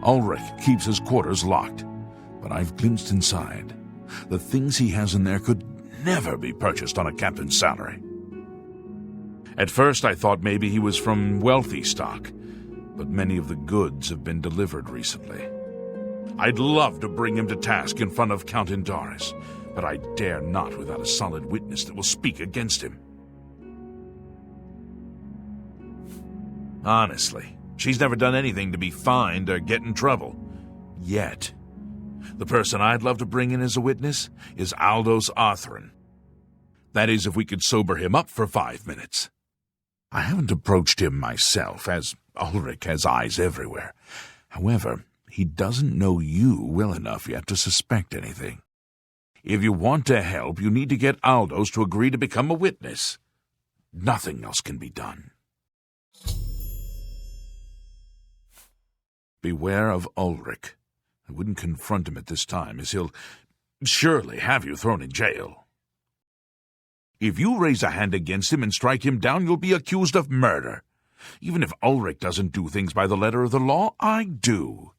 Ulrich keeps his quarters locked, but I've glimpsed inside. The things he has in there could never be purchased on a captain's salary. At first, I thought maybe he was from wealthy stock, but many of the goods have been delivered recently. I'd love to bring him to task in front of Count Indaris, but I dare not without a solid witness that will speak against him. Honestly, she's never done anything to be fined or get in trouble. Yet. The person I'd love to bring in as a witness is Aldous Arthrin. That is, if we could sober him up for 5 minutes. I haven't approached him myself, as Ulrich has eyes everywhere. However, he doesn't know you well enough yet to suspect anything. If you want to help, you need to get Aldous to agree to become a witness. Nothing else can be done. Beware of Ulrich. I wouldn't confront him at this time, as he'll surely have you thrown in jail. If you raise a hand against him and strike him down, you'll be accused of murder. Even if Ulrich doesn't do things by the letter of the law, I do.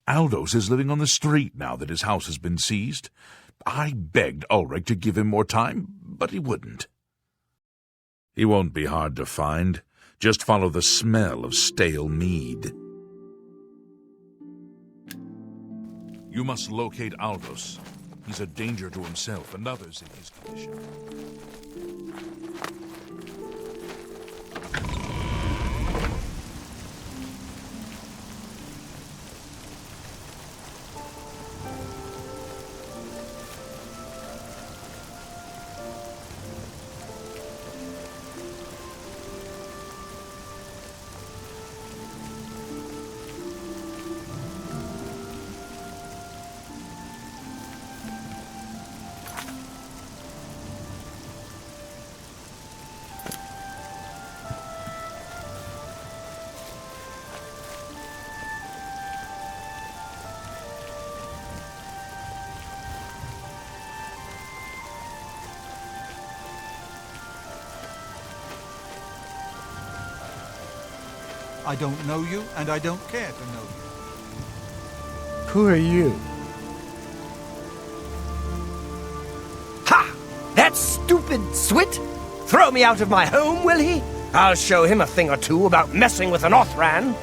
Aldous is living on the street now that his house has been seized. I begged Ulrich to give him more time, but he wouldn't. He won't be hard to find. Just follow the smell of stale mead. You must locate Aldous. He's a danger to himself and others in his condition. I don't know you, and I don't care to know you. Who are you? Ha! That stupid Swit? Throw me out of my home, will he? I'll show him a thing or two about messing with an Othran.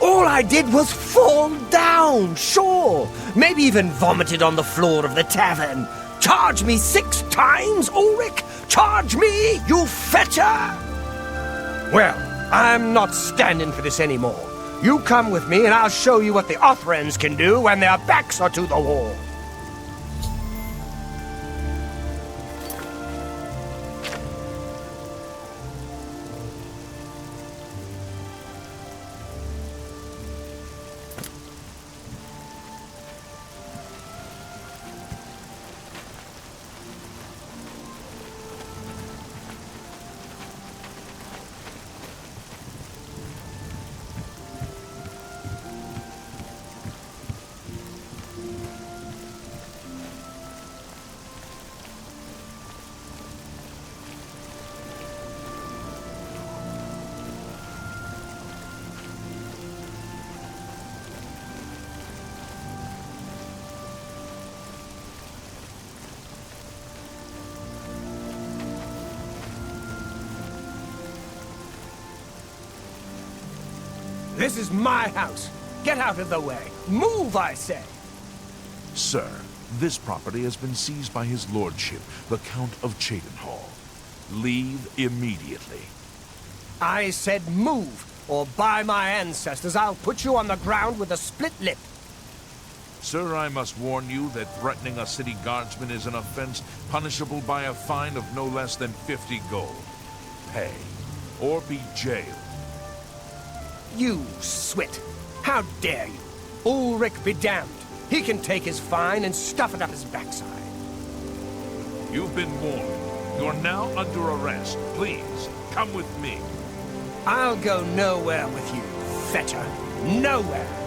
All I did was fall down, sure. Maybe even vomited on the floor of the tavern. Charge me 6 times, Ulrich? Charge me, you fetcher! Well, I'm not standing for this anymore. You come with me and I'll show you what the Othrans can do when their backs are to the wall. This is my house. Get out of the way. Move, I say. Sir, this property has been seized by his lordship, the Count of Cheydinhall. Leave immediately. I said move, or by my ancestors, I'll put you on the ground with a split lip. Sir, I must warn you that threatening a city guardsman is an offense punishable by a fine of no less than 50 gold. Pay, or be jailed. You Swit! How dare you! Ulrich be damned! He can take his fine and stuff it up his backside. You've been warned. You're now under arrest. Please, come with me. I'll go nowhere with you, fetcher. Nowhere!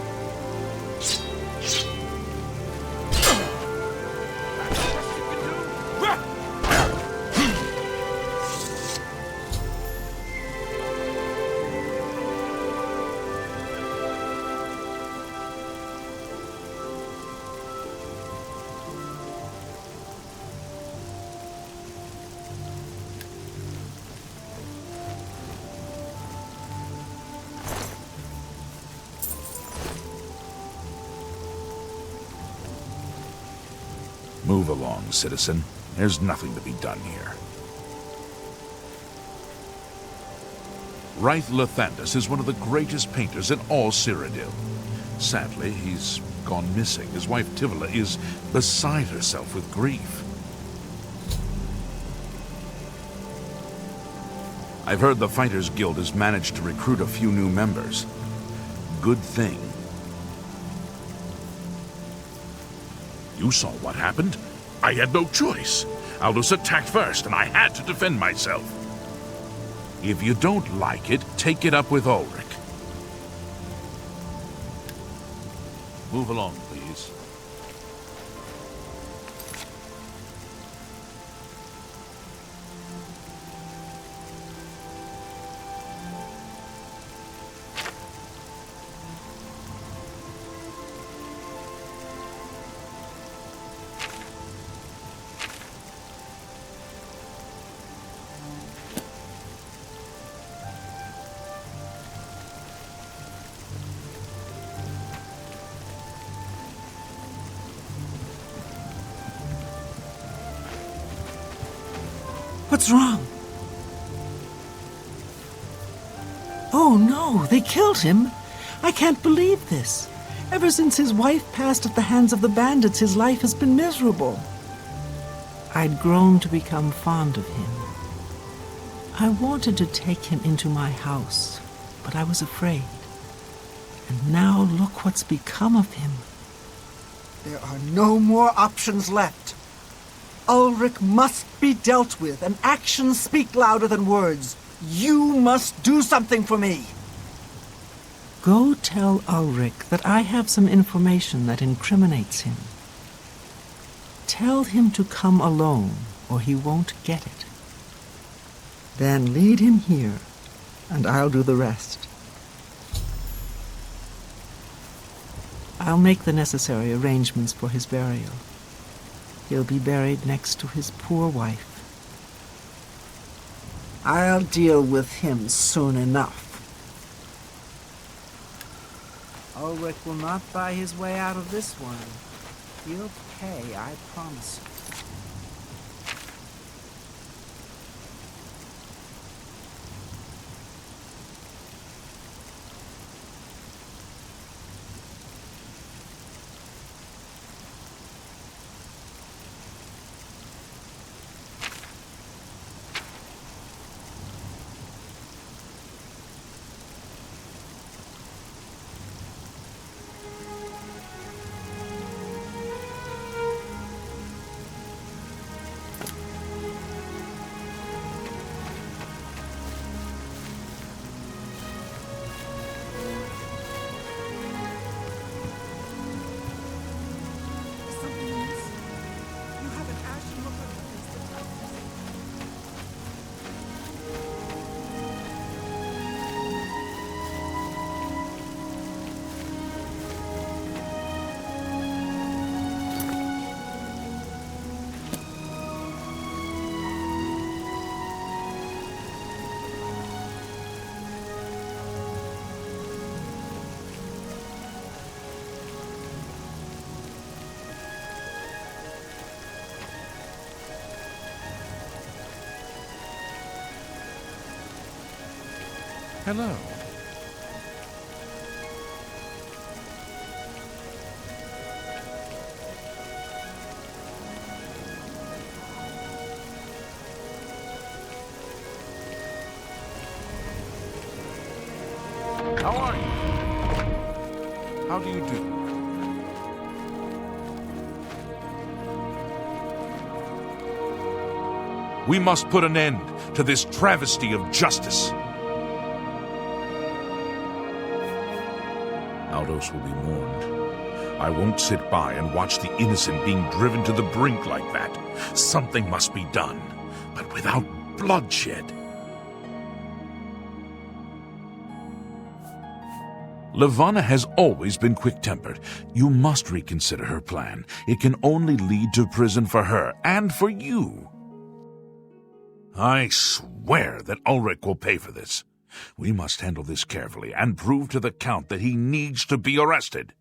Move along, citizen. There's nothing to be done here. Wraith Lathandus is one of the greatest painters in all Cyrodiil. Sadly, he's gone missing. His wife Tivila is beside herself with grief. I've heard the Fighters Guild has managed to recruit a few new members. Good thing. You saw what happened. I had no choice. Aldous attacked first, and I had to defend myself. If you don't like it, take it up with Ulrich. Move along, please. What's wrong? Oh no, they killed him. I can't believe this. Ever since his wife passed at the hands of the bandits, his life has been miserable. I'd grown to become fond of him. I wanted to take him into my house, but I was afraid. And now look what's become of him. There are no more options left. Ulrich must be dealt with, and actions speak louder than words. You must do something for me. Go tell Ulrich that I have some information that incriminates him. Tell him to come alone, or he won't get it. Then lead him here, and I'll do the rest. I'll make the necessary arrangements for his burial. He'll be buried next to his poor wife. I'll deal with him soon enough. Ulrich will not buy his way out of this one. He'll pay, I promise you. Hello. How are you? How do you do? We must put an end to this travesty of justice. Aldos will be mourned. I won't sit by and watch the innocent being driven to the brink like that. Something must be done, but without bloodshed. Levana has always been quick-tempered. You must reconsider her plan. It can only lead to prison for her and for you. I swear that Ulrich will pay for this. We must handle this carefully and prove to the Count that he needs to be arrested.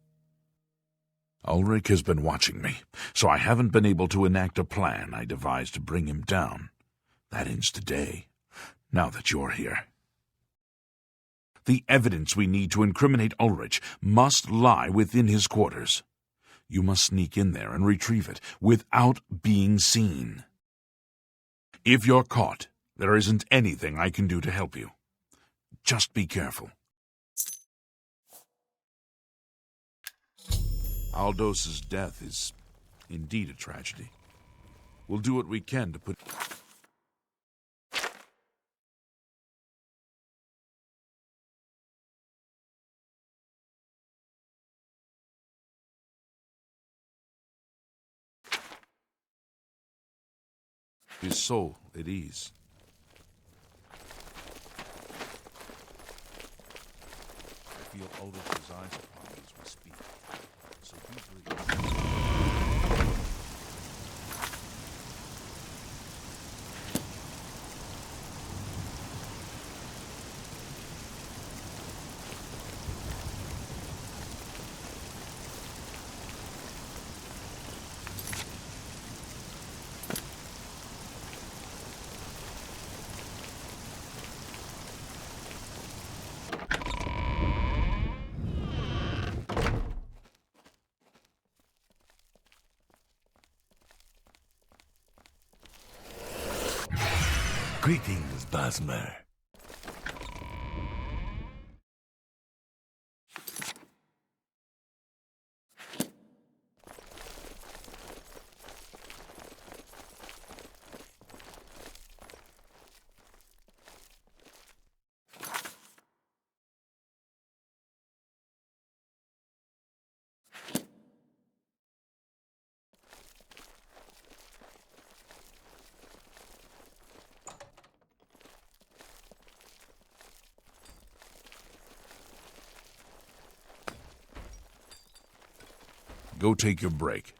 Ulrich has been watching me, so I haven't been able to enact a plan I devised to bring him down. That ends today, now that you're here. The evidence we need to incriminate Ulrich must lie within his quarters. You must sneak in there and retrieve it without being seen. If you're caught, there isn't anything I can do to help you. Just be careful. Aldos's death is indeed a tragedy. We'll do what we can to put... his soul at ease. I feel Ulrich's eyes upon me as we speak, so be brief. Greetings, Bosmer. Go take your break.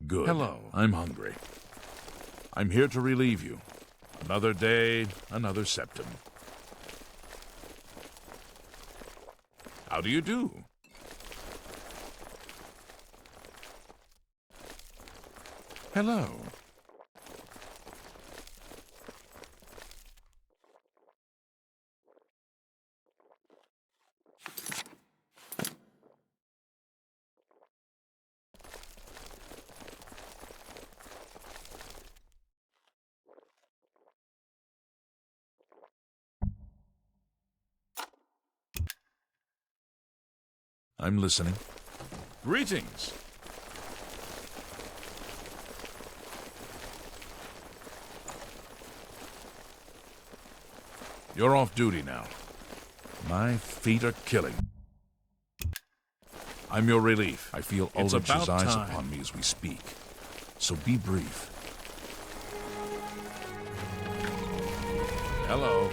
Good. Hello. I'm hungry. I'm here to relieve you. Another day, another septum. How do you do? Hello. I'm listening. Greetings. You're off duty now. My feet are killing. I'm your relief. I feel Ulrich's eyes upon me as we speak. So be brief. Hello.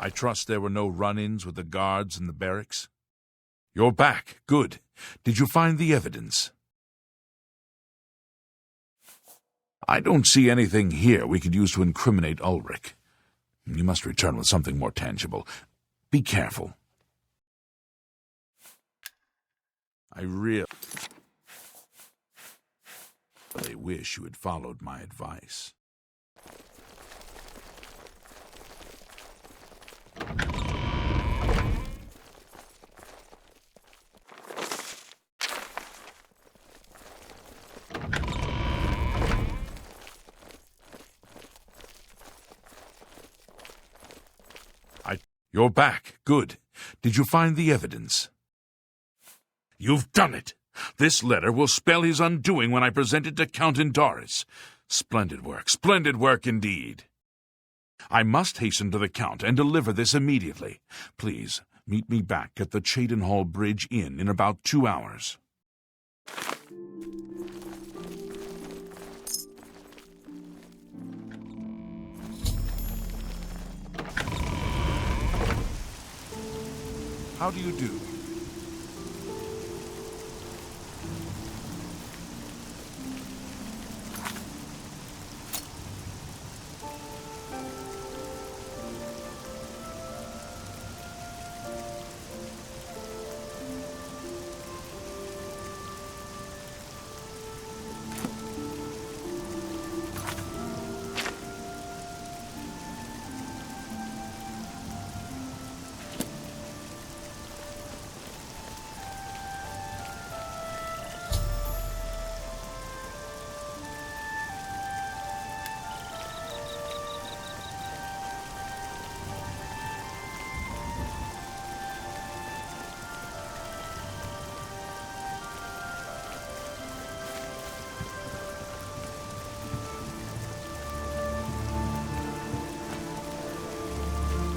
I trust there were no run-ins with the guards in the barracks? You're back. Good. Did you find the evidence? I don't see anything here we could use to incriminate Ulrich. You must return with something more tangible. Be careful. I really wish you had followed my advice. You're back. Good. Did you find the evidence? You've done it. This letter will spell his undoing when I present it to Count Indaris. Splendid work indeed. I must hasten to the Count and deliver this immediately. Please, meet me back at the Cheydinhall Bridge Inn in about 2 hours. How do you do?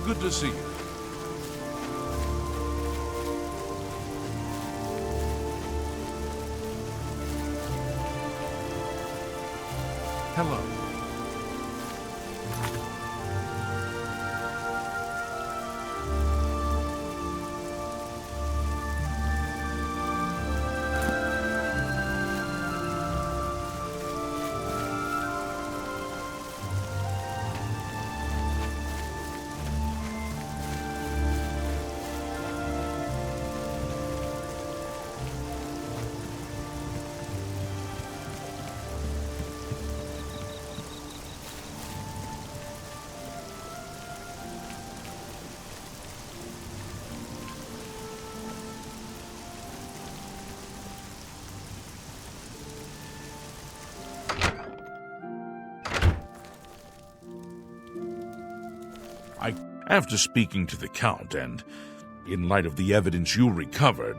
Good to see you. Hello. After speaking to the Count, and in light of the evidence you recovered,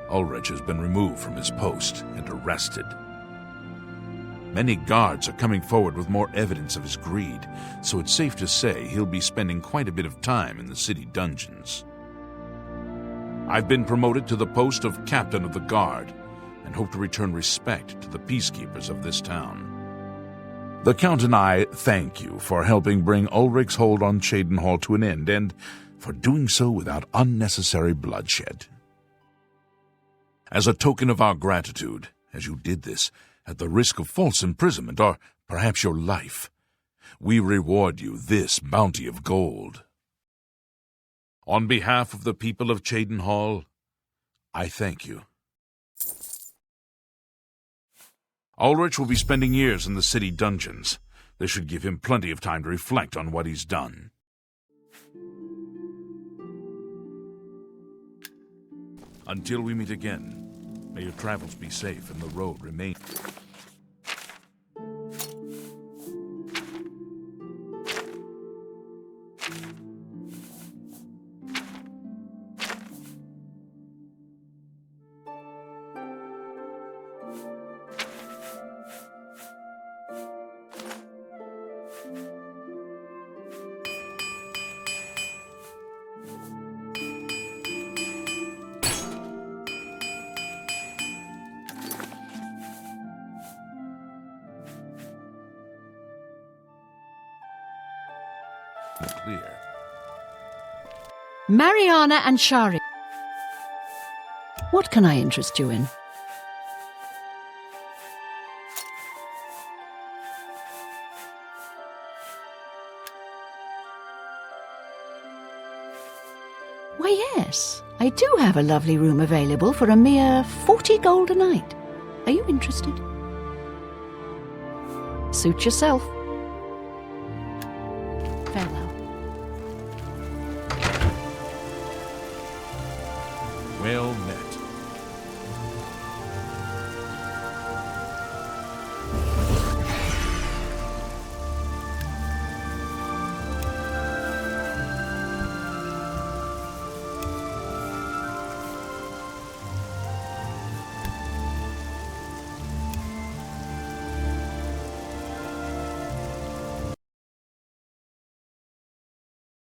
Ulrich has been removed from his post and arrested. Many guards are coming forward with more evidence of his greed, so it's safe to say he'll be spending quite a bit of time in the city dungeons. I've been promoted to the post of Captain of the Guard, and hope to return respect to the peacekeepers of this town. The Count and I thank you for helping bring Ulrich's hold on Cheydinhall to an end, and for doing so without unnecessary bloodshed. As a token of our gratitude, as you did this at the risk of false imprisonment or perhaps your life, we reward you this bounty of gold. On behalf of the people of Cheydinhall, I thank you. Ulrich will be spending years in the city dungeons. This should give him plenty of time to reflect on what he's done. Until we meet again, may your travels be safe and the road remain. Clear. Mariana and Shari. What can I interest you in? do have a lovely room available for a mere 40 gold a night. Are you interested? Suit yourself. Farewell. Well,